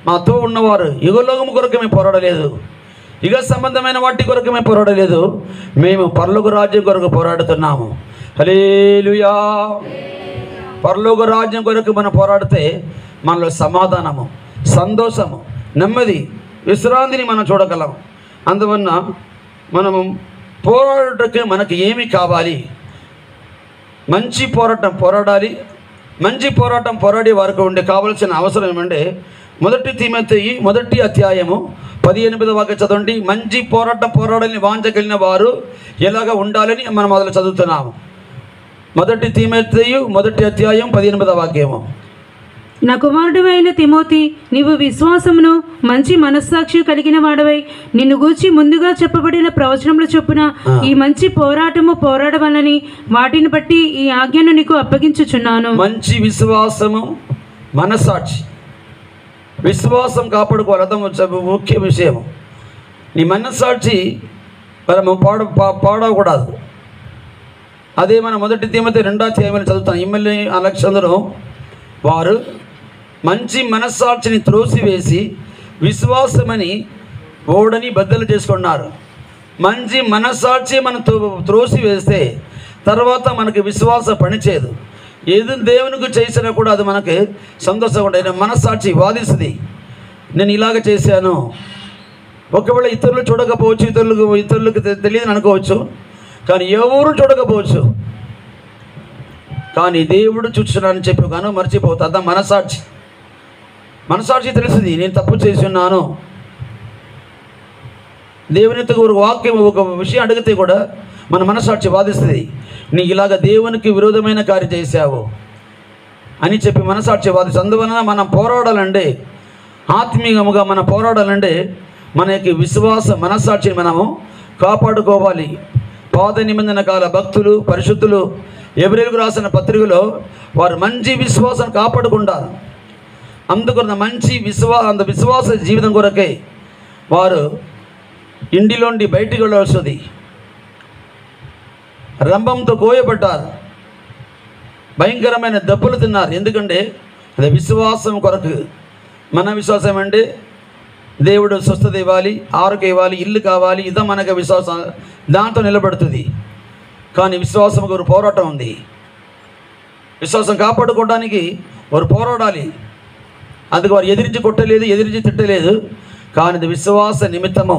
మాతో ఉన్నవారు యుగలోకము కొరకు మేము పోరాడలేదు, యుగ సంబంధమైన వాటి కొరకు మేము పోరాడలేదు, మేము పరలోక రాజ్యం కొరకు పోరాడుతున్నాము. హల్లెలూయా. పరలోక రాజ్యం కొరకు మనం పోరాడితే మనలో సమాధానము, సంతోషము, నెమ్మది, విశ్రాంతిని మనం చూడగలం. అందువలన మనము పోరాడటకు మనకు ఏమి కావాలి? మంచి పోరాటం పోరాడాలి. మంచి పోరాటం పోరాడే వారికి ఉండే కావలసిన అవసరం ఏమంటే 1 తిమోతి 1 అధ్యాయము 18వ వాక్యం చదవండి. మంచి పోరాటం పోరాడాలని వాంఛ కలిగిన వారు ఎలాగ ఉండాలని మనం మొదలు చదువుతున్నాము. 1 తిమోతి 1 అధ్యాయం 18వ వాక్యము. నా కుమారుడు అయిన తిమోతి, నీవు విశ్వాసమును మంచి మనస్సాక్షి కలిగిన వాడవై నిన్ను గూర్చి ముందుగా చెప్పబడిన ప్రవచనముల చొప్పున ఈ మంచి పోరాటము పోరాడవలని వాటిని బట్టి ఈ ఆజ్ఞను నీకు అప్పగించుచున్నాను. మంచి విశ్వాసము, మనస్సాక్షి, విశ్వాసం కాపాడుకోవాలి. అర్థం ముఖ్య విషయం. నీ మనస్సాక్షి మనము పాడకూడదు. అదే మనం 1 తిమోతి 2వ అధ్యాయం చదువుతాం. ఇమ్మల్ని అలెగ్జాందరు వారు మంచి మనస్సాక్షిని త్రోసివేసి విశ్వాసమని ఓడని బద్దలు చేసుకున్నారు. మంచి మనస్సాక్షి మనం త్రోసివేస్తే తర్వాత మనకి విశ్వాసం పనిచేయదు. ఏది దేవునికి చేసినా కూడా అది మనకి సంతోషంగా ఉంటుంది. మనస్సాక్షి వాదిస్తుంది, నేను ఇలాగ చేశాను. ఒకవేళ ఇతరులు చూడకపోవచ్చు, ఇతరులకు తెలియదని అనుకోవచ్చు, కానీ ఎవరు చూడకపోవచ్చు, కానీ దేవుడు చూస్తున్నానని చెప్పి గాను మర్చిపోతా. అదా మనసాక్షి తెలుస్తుంది, నేను తప్పు చేసి ఉన్నాను. దేవునితో ఒక వాక్యం, ఒక విషయం అడిగితే కూడా మన మనసాక్షి వాదిస్తుంది, నీ ఇలాగ దేవునికి విరోధమైన కార్యం చేశావు అని చెప్పి మనసాక్షి వాదిస్తుంది. అందువలన మనం పోరాడాలంటే, ఆత్మీయముగా మనం పోరాడాలంటే మన యొక్క విశ్వాస మనస్సాక్షిని మనము కాపాడుకోవాలి. పాత నిబంధన కాల భక్తులు, పరిశుద్ధులు ఎబ్రేయులకు రాసిన పత్రికలో వారు మంచి విశ్వాసాన్ని కాపాడుకుంటారు. అందుకున్న మంచి విశ్వాస జీవితం కొరకే వారు ఇంటిలోండి బయటికి వెళ్ళవలసింది. రంభంతో కోయబడ్డారు, భయంకరమైన దెబ్బలు తిన్నారు. ఎందుకంటే అది విశ్వాసం కొరకు. మన విశ్వాసం అంటే దేవుడు స్వస్థత ఇవ్వాలి, ఆరోగ్యం ఇవ్వాలి, ఇల్లు కావాలి, ఇదా మనకు విశ్వాసం, దాంతో నిలబడుతుంది. కానీ విశ్వాసం ఒక పోరాటం ఉంది. విశ్వాసం కాపాడుకోవడానికి వారు పోరాడాలి. అందుకు వారు ఎదిరించి కొట్టలేదు, ఎదిరించి తిట్టలేదు, కానీ అది విశ్వాస నిమిత్తము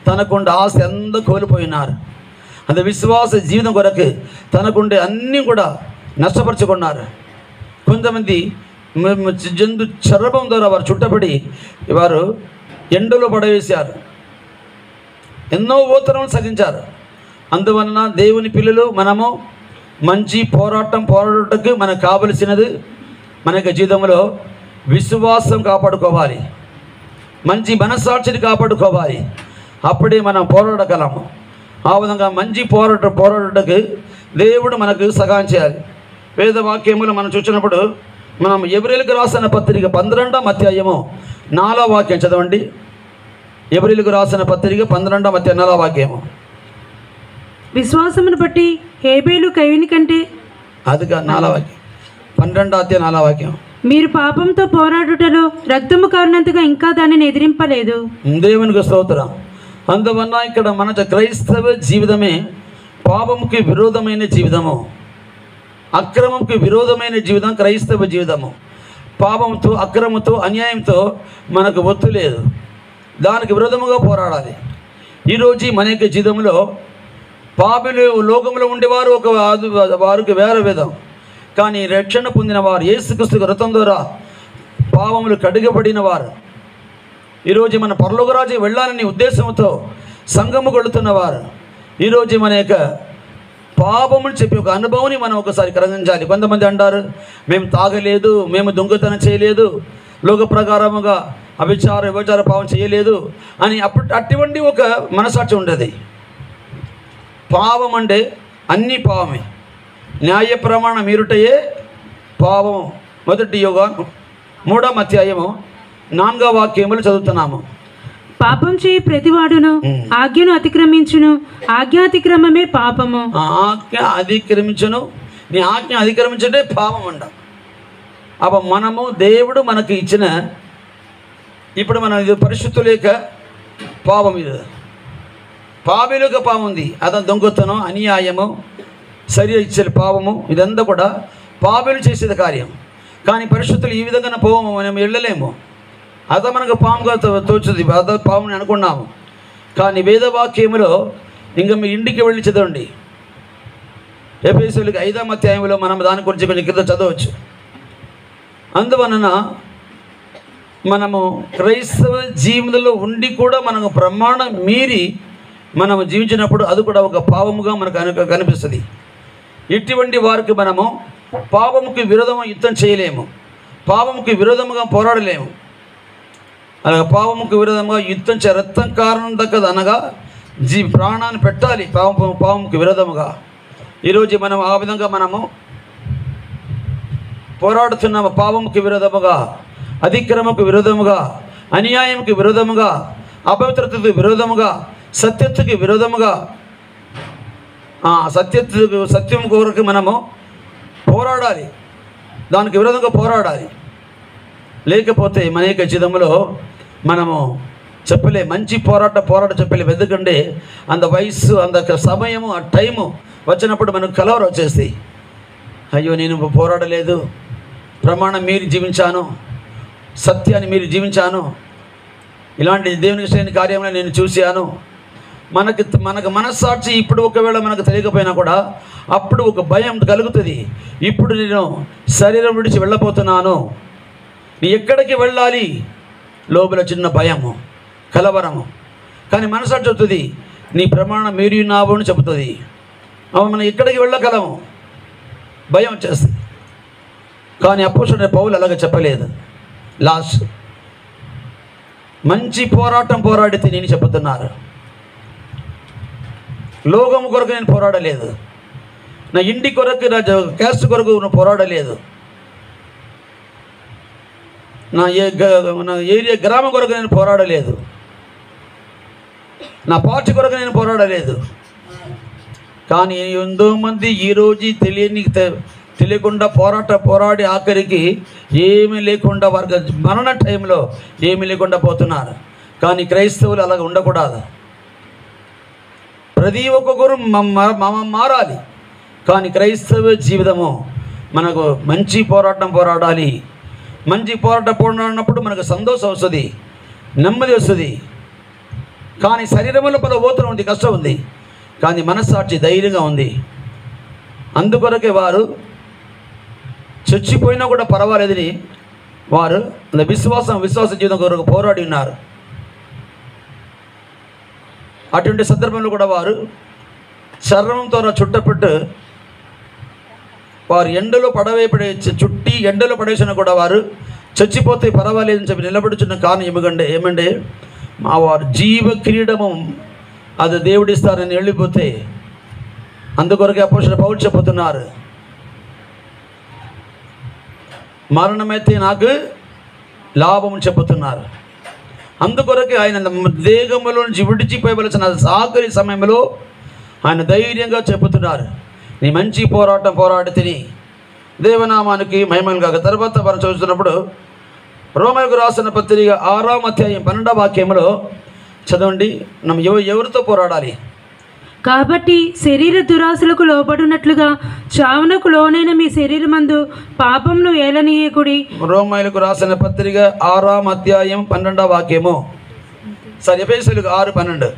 తనకుండే ఆస్తి అంతా కోల్పోయినారు. అది విశ్వాస జీవితం కొరకు తనకుండే అన్నీ కూడా నష్టపరుచుకున్నారు. కొంతమంది జంతు చర్మం ద్వారా వారు చుట్టబడి వారు ఎండలో పడవేశారు, ఎన్నో ఓతరములు సాధించారు. అందువలన దేవుని పిల్లలు మనము మంచి పోరాటకు మనకు కావలసినది మన యొక్క జీవితంలో విశ్వాసం కాపాడుకోవాలి, మంచి మనస్సాక్షిని కాపాడుకోవాలి. అప్పుడే మనం పోరాడగలము. ఆ విధంగా మంచి పోరాటకు దేవుడు మనకు సహాయం చేయాలి. వేద వాక్యములు మనం చూసినప్పుడు మనం ఎబ్రేయులకు రాసిన పత్రిక 12వ అధ్యాయము 4వ వాక్యం చదవండి. ఎబ్రేయులకు రాసిన పత్రిక 12వ అధ్యాయం 4వ వాక్యము. విశ్వాసమును బట్టి హేబేలు కయీను కంటే, అది 4వ వాక్యం, 12వ అధ్యాయం 4వ వాక్యం. మీరు పాపంతో పోరాడుటలో రక్తము కారణంతగా ఇంకా దానిని ఎదిరింపలేదు. దేవునికి స్తోత్రం. అందువల్ల ఇక్కడ మన క్రైస్తవ జీవితమే పాపముకి విరోధమైన జీవితము, అక్రమంకి విరోధమైన జీవితం క్రైస్తవ జీవితము. పాపంతో, అక్రమంతో, అన్యాయంతో మనకు ఒత్తు లేదు, దానికి విరోధముగా పోరాడాలి. ఈరోజు మన యొక్క జీవితంలో పాపులు లోకంలో ఉండేవారు వారికి వేరే విధం, కానీ రక్షణ పొందిన వారు యేసుక్రీస్తు రక్తం ద్వారా పాపములు కడిగబడిన వారు ఈరోజు మన పరలోక రాజ్యం వెళ్ళాలని ఉద్దేశంతో సంఘము కొడుతున్నవారు ఈరోజు మన యొక్క పాపముని చెప్పి ఒక అనుభవాన్ని మనం ఒకసారి కలిగించాలి. కొంతమంది అంటారు, మేము తాగలేదు, మేము దొంగతనం చేయలేదు, లోక ప్రకారముగా వ్యభిచార పాపం చేయలేదు అని అటువంటి ఒక మనసాక్షి ఉండేది. పాపం అంటే అన్ని పాపమే, న్యాయ ప్రమాణం మీరుటయే పాపము. 1 యోహాను 3వ అధ్యాయము 4వ వాక్యములు చదువుతున్నాము. పాపం చేయి ప్రతివాడును ఆజ్ఞను అతిక్రమించును, ఆజ్ఞాతిక్రమమే పాపము. ఆజ్ఞ అతిక్రమించును, నీ ఆజ్ఞ అతిక్రమించటే పాపం అంట. అప్పుడు మనము దేవుడు మనకి ఇచ్చిన, ఇప్పుడు మనం ఇది పరిశుద్ధుల యొక్క పాపం, ఇది పాపం యొక్క పాపం ఉంది. అతను దొంగతనం, అన్యాయము, శరీర ఇచ్చే పాపము, ఇదంతా కూడా పాపలు చేసేది కార్యం. కానీ పరిశుద్ధులు ఈ విధంగా పోవము, మనం వెళ్ళలేము. అదే మనకు పాముగా తోచుది, అదే పాముని అనుకున్నాము. కానీ వేదవాక్యములో ఇంకా మీ ఇంటికి వెళ్ళి చదవండి. ఎఫెసీయులకు 5వ అధ్యాయంలో మనం దాని గురించి కొంచెం కింద చదవచ్చు. అందువలన మనము క్రైస్తవ జీవితంలో ఉండి కూడా మనకు ప్రమాణం మీరి మనము జీవించినప్పుడు అది కూడా ఒక పాపముగా మనకు కనిపిస్తుంది. ఇటువంటి వారికి మనము పాపముకి విరోధంగా యుద్ధం చేయలేము, పాపముకి విరోధముగా పోరాడలేము. అలాగే పాపముకి విరోధంగా యుద్ధం రక్తం కారణం దక్కదు అనగా ప్రాణాన్ని పెట్టాలి పాపముకి విరోధముగా. ఈరోజు మనం ఆ విధంగా మనము పోరాడుతున్నాము. పాపముకి విరోధముగా, అతిక్రమకు విరోధముగా, అన్యాయంకి విరోధముగా, అపవిత్రతకు విరోధముగా, సత్యత్తుకి విరోధముగా, సత్యం కొరకు మనము పోరాడాలి, దానికి విరోధంగా పోరాడాలి. లేకపోతే మన యొక్క జీవితంలో మనము చెప్పలే, మంచి పోరాట చెప్పలేము. ఎందుకంటే అంత వయస్సు, అంత సమయము, ఆ టైము వచ్చినప్పుడు మనకు కలవరం వచ్చేస్తాయి. అయ్యో నేను పోరాడలేదు, ప్రమాణం మీరు జీవించాను, సత్యాన్ని మీరు జీవించాను, ఇలాంటి దేవునికి చేయని కార్యంలో నేను చూశాను. మనకు మనస్సాక్షి ఇప్పుడు ఒకవేళ మనకు తెలియకపోయినా కూడా అప్పుడు ఒక భయం కలుగుతుంది. ఇప్పుడు నేను శరీరం విడిచి వెళ్ళబోతున్నాను, నీ ఎక్కడికి వెళ్ళాలి, లోపల చిన్న భయము, కలవరము. కానీ మనసాక్షి చెబుతుంది, నీ ప్రమాణం మీరు నావు అని చెబుతుంది. అవి మనం ఎక్కడికి వెళ్ళగలము, భయం వచ్చేస్తుంది. కానీ అపోస్తలుడైన పౌలు అలాగ చెప్పలేదు. లాస్ట్ మంచి పోరాటం పోరాడితే నేను చెబుతున్నారు. లోకము కొరకు నేను పోరాడలేదు, నా ఇంటి కొరకు, నా క్యాస్ట్ కొరకు పోరాడలేదు, నా ఏరియా గ్రామం కొరకు నేను పోరాడలేదు, నా పార్టీ కొరకు నేను పోరాడలేదు. కానీ ఎంతోమంది ఈరోజు తెలియకుండా పోరాడి ఆఖరికి ఏమీ లేకుండా వారికి మరణ టైంలో ఏమీ లేకుండా పోతున్నారు. కానీ క్రైస్తవులు అలాగ ఉండకూడదు. ప్రతి ఒక్కొక్కరు మారాలి. కానీ క్రైస్తవ జీవితము మనకు మంచి పోరాడాలి. మంచి పోరాడినప్పుడు మనకు సంతోషం వస్తుంది, నెమ్మది వస్తుంది. కానీ శరీరంలో పలు ఓతనం ఉంది, కష్టం ఉంది. కానీ మనస్సాక్షి ధైర్యంగా ఉంది. అందుకొరకే వారు చచ్చిపోయినా కూడా పర్వాలేదని వారు విశ్వాస జీవితం కొరకు పోరాడి ఉన్నారు. అటువంటి సందర్భంలో కూడా వారు చర్మంతో చుట్టపెట్టు వారు ఎండలో చుట్టి ఎండలో పడేసినా కూడా వారు చచ్చిపోతే పర్వాలేదని చెప్పి నిలబడుచున్న కారణం ఏమంటే మా వారు జీవ క్రీడము అది దేవుడిస్తారని వెళ్ళిపోతే, అందుకొరకే అపోస్తలుడైన పౌలు చెబుతున్నారు, మరణమైతే నాకు లాభం చెబుతున్నారు. అందుకొరకే ఆయన దేహములో నుంచి విడిచిపోయవలసిన ఆఖరి సమయంలో ఆయన ధైర్యంగా చెబుతున్నారు, నీ మంచి పోరాడి తిని దేవనామానికి మహిమలు కాక. తర్వాత మనం చూస్తున్నప్పుడు రోమీయులకు రాసిన పత్రిక 6వ అధ్యాయం 12వ వాక్యంలో చదవండి. మనం ఎవరితో పోరాడాలి? కాబట్టి శరీర దురాశలకు లోబడినట్లుగా చావునకు లోనైన మీ శరీరమందు పాపంను ఏలనీయకుడి. రోమీయులకు రాసిన పత్రిక 6వ అధ్యాయం 12వ వాక్యము. ఎఫెసీయులకు 6:12.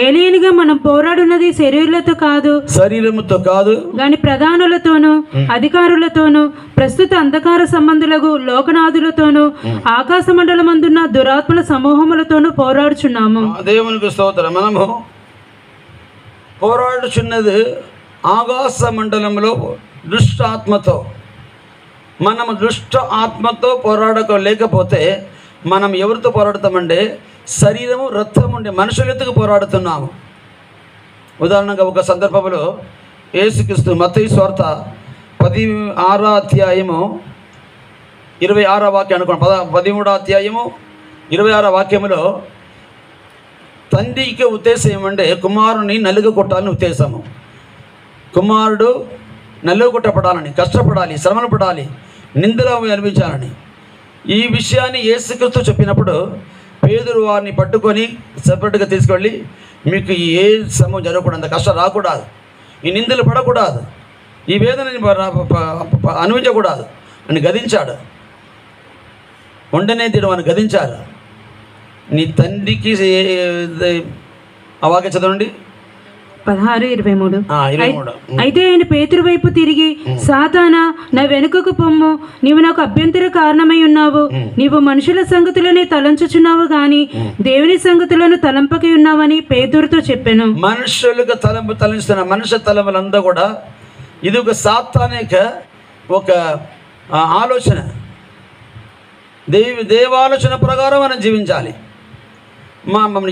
ఏలియనిగా మనం పోరాడున్నది శరీరులతో కాదు, శరీరముతో కాదు, గాని ప్రధానులతోనూ అధికారులతోనూ ప్రస్తుత అంధకార సంబంధులకు లోకనాథులతోనూ ఆకాశ మండలమందున్న దురాత్మల సమూహములతోనూ పోరాడుచున్నాము. దేవునికి స్తోత్రం. మనము పోరాడుచున్నది ఆకాశ మండలంలో దుష్ట ఆత్మతో. మనము దుష్ట ఆత్మతో పోరాడలేకపోతే మనం ఎవరితో పోరాడుతామంటే శరీరము రక్తం ఉండే మనుషులెత్తుకు పోరాడుతున్నాము. ఉదాహరణగా ఒక సందర్భంలో యేసుక్రీస్తు మత్తయి సువార్త 16వ అధ్యాయము 26వ వాక్యం అనుకోండి, 13వ అధ్యాయము 26వ వాక్యములో తండ్రికి ఉద్దేశం ఏమంటే కుమారుని నలుగగొట్టాలని ఉద్దేశము. కుమారుడు నలుగగొట్టపడాలని, కష్టపడాలి, శ్రమలు పడాలి, నిందలు అనిపించాలని. ఈ విషయాన్ని యేసుక్రీస్తు చెప్పినప్పుడు పేతురు వారిని పట్టుకొని సెపరేట్గా తీసుకెళ్ళి, మీకు ఏ శ్రమ జరగకూడదు, అంత కష్టం రాకూడదు, ఈ నిందలు పడకూడదు, ఈ వేదనని అనుభవించకూడదు అని గదించాడు. వండనే తీయడం అని గదించారు. నీ తండ్రికి ఆ వాక్యం చదవండి, 16:23. అయితే ఆయన పేతురు వైపు తిరిగి, సాతానా, నా వెనుకకు పొమ్ము, నీవు నాకు అభ్యంతర కారణమై ఉన్నావు. నీవు మనుషుల సంగతులనే తలంచుచున్నావు గాని దేవుని సంగతులను తలంపకి ఉన్నావని పేతురుతో చెప్పాను. మనుషులకు తలంచుతున్న మనుష్య తలంపులంతా కూడా ఇది ఒక సాతానిక ఒక ఆలోచన. దేవాలోచన ప్రకారం మనం జీవించాలి.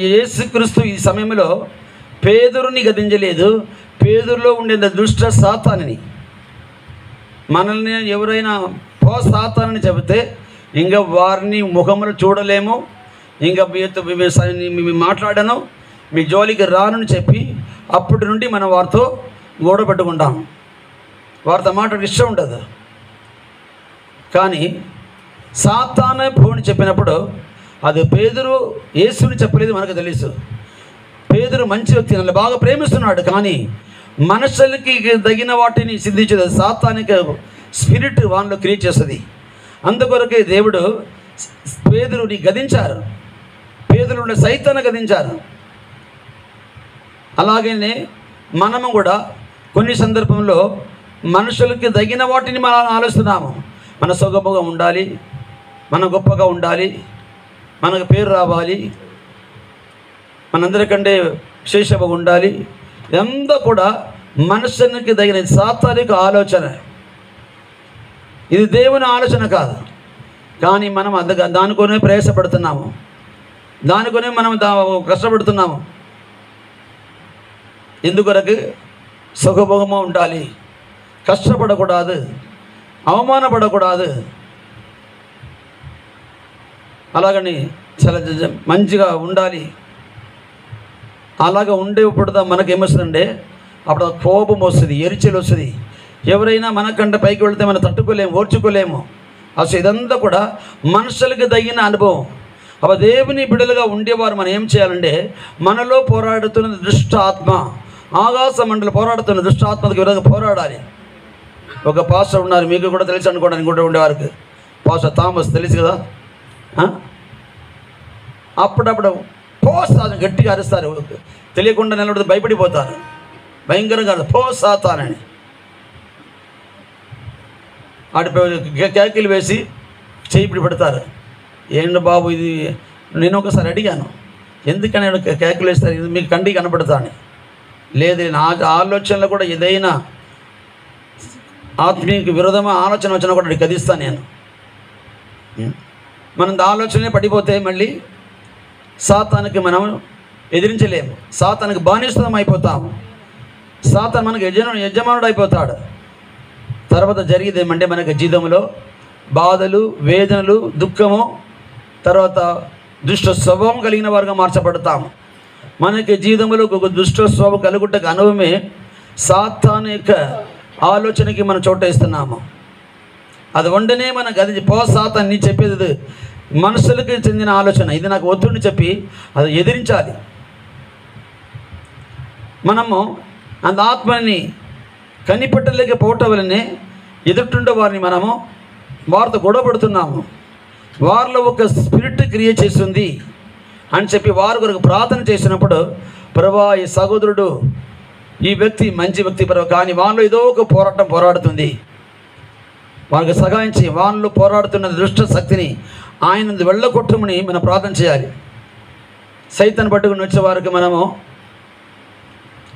యేసుక్రీస్తు ఈ సమయంలో పేతురుని గదించలేదు, పేతురులో ఉండే దుష్ట సాతానుని. మనల్ని ఎవరైనా సాతానని చెబితే ఇంకా వారిని ముఖములు చూడలేము, ఇంకా మాట్లాడను, మీ జోలికి రానని చెప్పి అప్పటి నుండి మనం వారితో గొడవ పెట్టుకుంటాం. వారితో మాట్లాడే ఇష్టం ఉండదు. కానీ సాతాను పోని చెప్పినప్పుడు అది పేతురు యేసుని చెప్పలేదు, మనకు తెలుసు. పేతురు మంచి వ్యక్తి, నన్ను బాగా ప్రేమిస్తున్నాడు, కానీ మనుషులకి తగిన వాటిని సిద్ధించేది సాతానిక స్పిరిట్ వాళ్ళలో క్రియేట్ చేస్తుంది. అందుకొరకే దేవుడు పేతురుని గదించారు, పేతురుని సైతాన్ని గదించారు. అలాగనే మనము కూడా కొన్ని సందర్భంలో మనుషులకి తగిన వాటిని మనం ఆలోచిస్తున్నాము. మన సుగముగా ఉండాలి, మన గొప్పగా ఉండాలి, మనకు పేరు రావాలి, మనందరికంటే విశేషంగా ఉండాలి. ఇదంతా కూడా మనుషునికి తగిన సాతానిక ఆలోచన. ఇది దేవుని ఆలోచన కాదు. కానీ మనం దానికొనే ప్రయాసపడుతున్నాము, దానికొనే మనం కష్టపడుతున్నాము. ఎందుకొరకు సుఖభోగము ఉండాలి, కష్టపడకూడదు, అవమానపడకూడదు. అలాగని చాలా మంచిగా ఉండాలి. అలాగ ఉండేప్పుడు మనకేమొస్తుందంటే అప్పుడు కోపం వస్తుంది, ఎరిచలు వస్తుంది. ఎవరైనా మనకంటే పైకి వెళితే మనం తట్టుకోలేము, ఓర్చుకోలేము. అసలు ఇదంతా కూడా మనుషులకు తగిన అనుభవం. అప్పుడు దేవుని బిడ్డలుగా ఉండేవారు మనం ఏం చేయాలంటే మనలో పోరాడుతున్న దుష్ట ఆత్మ, ఆకాశ మండలి పోరాడుతున్న దుష్ట ఆత్మకు విధంగా పోరాడాలి. ఒక పాస్టర్ ఉన్నారు, మీకు కూడా తెలుసు అనుకోవడానికి కూడా ఉండేవారికి, పాస్టర్ థామస్ తెలుసు కదా. అప్పుడప్పుడు పోస్తాను గట్టిగా అరుస్తారు, తెలియకుండా నిలబడితే భయపడిపోతారు, భయంకరంగా పోస్తానని ఆడి కేకీలు వేసి చేయిపిడి పెడతారు. ఏంటి బాబు ఇది? నేను ఒకసారి అడిగాను, ఎందుకని కేకలు వేస్తారు, ఇది మీకు కంటికి కనపడతాను. లేదు, నా ఆలోచనలో కూడా ఏదైనా ఆత్మీయ విరోధమైన ఆలోచన వచ్చినా కూడా గదిస్తాను నేను. మనం ఆలోచనే పడిపోతే మళ్ళీ సాతానికి మనం ఎదిరించలేము, సాతానికి బానిసం అయిపోతాము, సాతాను మనకు యజమానుడు అయిపోతాడు. తర్వాత జరిగేది ఏమంటే మనకి జీవితంలో బాధలు, వేదనలు, దుఃఖము, తర్వాత దుష్ట స్వభావం కలిగిన వారుగా మార్చబడతాము. మనకి జీవితంలో ఒక దుష్ట స్వభావం కలుగుటకు అనుభవమే సాతాను యొక్క ఆలోచనకి మనం చోటేస్తున్నాము. అది వండనే మనకు అది సాతాను నీ చెప్పేది మనుషులకి చెందిన ఆలోచన, ఇది నాకు వద్దని చెప్పి అది ఎదిరించాలి. మనము అంత ఆత్మని కనిపెట్టలేకపోవటం వల్లనే ఎదుర్కొంటే వారిని మనము వారితో గొడవపడుతున్నాము. వారిలో ఒక స్పిరిట్ క్రియేట్ చేస్తుంది అని చెప్పి వారి కొరకు ప్రార్థన చేసినప్పుడు ప్రభా ఈ సహోదరుడు ఈ వ్యక్తి మంచి వ్యక్తి ప్రభా, కానీ వాళ్ళలో ఏదో ఒక పోరాటం పోరాడుతుంది, వాళ్ళకి సహాయించి వాళ్ళలో పోరాడుతున్న దుష్ట శక్తిని ఆయన వెళ్ళగొట్టమని మనం ప్రార్థన చేయాలి. సైతాన్ని పట్టుకుని వచ్చేవారికి మనము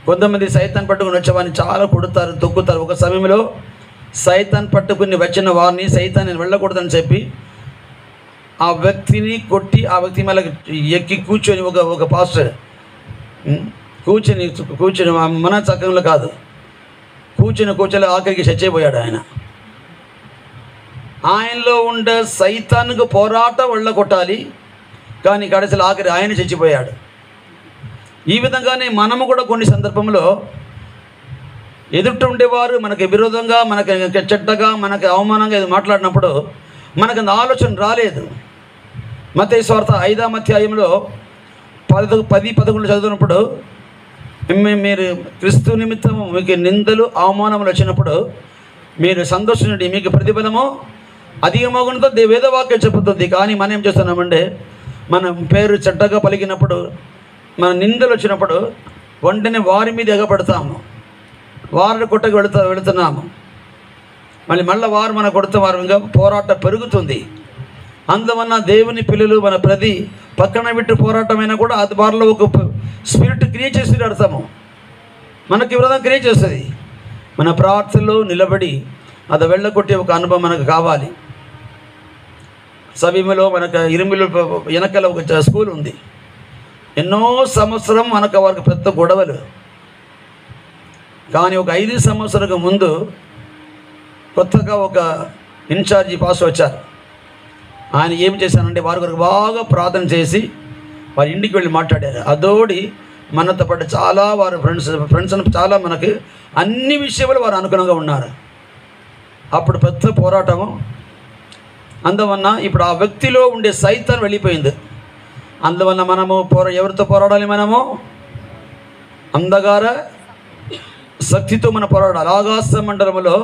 కొంతమంది సైతాన్ని పట్టుకుని వచ్చేవారిని చాలా కొడుతారు, తొక్కుతారు. ఒక సమయంలో సైతాన్ని పట్టుకుని వచ్చిన వారిని సైతాన్ని వెళ్ళకూడదని చెప్పి ఆ వ్యక్తిని కొట్టి ఆ వ్యక్తి మళ్ళీ ఎక్కి కూర్చొని ఒక పాస్టర్ కూర్చొని మన చక్రంలో కాదు కూర్చొని ఆఖరికి చచ్చిపోయాడు. ఆయనలో ఉండే సైతానికి పోరాటం వెళ్ళగొట్టాలి, కానీ కడసలు ఆఖరి ఆయన చచ్చిపోయాడు. ఈ విధంగానే మనము కూడా కొన్ని సందర్భంలో ఎదుట ఉండేవారు మనకి విరోధంగా, మనకి చెడ్డగా, మనకి అవమానంగా ఇది మాట్లాడినప్పుడు మనకు అంత ఆలోచన రాలేదు. మత్తయి సువార్త 5వ అధ్యాయంలో 10-11 చదివినప్పుడు మీరు క్రీస్తు నిమిత్తం మీకు నిందలు అవమానములు వచ్చినప్పుడు మీరు సంతోషించండి, మీకు ప్రతిఫలము అధికమగునతో వేదవాక్యం చెబుతుంది. కానీ మనం ఏం చేస్తున్నామంటే మన పేరు చెడ్డగా పలికినప్పుడు, మన నిందలు వచ్చినప్పుడు వెంటనే వారి మీద ఎగపడతాము, వారిని కొట్టకి వెళుతున్నాము. మళ్ళీ వారు మన కొడుతూ వారు ఇంకా పోరాటం పెరుగుతుంది. అందువల్ల దేవుని పిల్లలు మన ప్రతి పక్కన పెట్టి పోరాటమైనా కూడా అది వారిలో ఒక స్పిరిట్ క్రియేట్ చేసి అర్థము, మనకి విరోధం క్రియేట్ చేస్తుంది. మన ప్రార్థనలో నిలబడి అది వెళ్ళగొట్టే ఒక అనుభవం మనకు కావాలి. సమీపంలో మనకు ఇరుమిలు వెనకాల ఒక స్కూల్ ఉంది. ఎన్నో సంవత్సరం మనకు వారికి పెద్ద గొడవలు, కానీ ఒక 5 సంవత్సరాలకు ముందు కొత్తగా ఒక ఇన్ఛార్జి పాస్ వచ్చారు. ఆయన ఏం చేశానంటే వారి కొరకు బాగా ప్రార్థన చేసి వారి ఇంటికి వెళ్ళి మాట్లాడారు. అదోడి మనతో పాటు చాలా వారు ఫ్రెండ్స్ చాలా మనకి అన్ని విషయాలు వారు అనుగుణంగా ఉన్నారు. అప్పుడు పెద్ద పోరాటము. అందువల్ల ఇప్పుడు ఆ వ్యక్తిలో ఉండే సైతాన్ వెళ్ళిపోయింది. అందువల్ల మనము ఎవరితో పోరాడాలి? మనము అంధకార శక్తితో మనం పోరాడాలి. ఆకాశ మండలంలో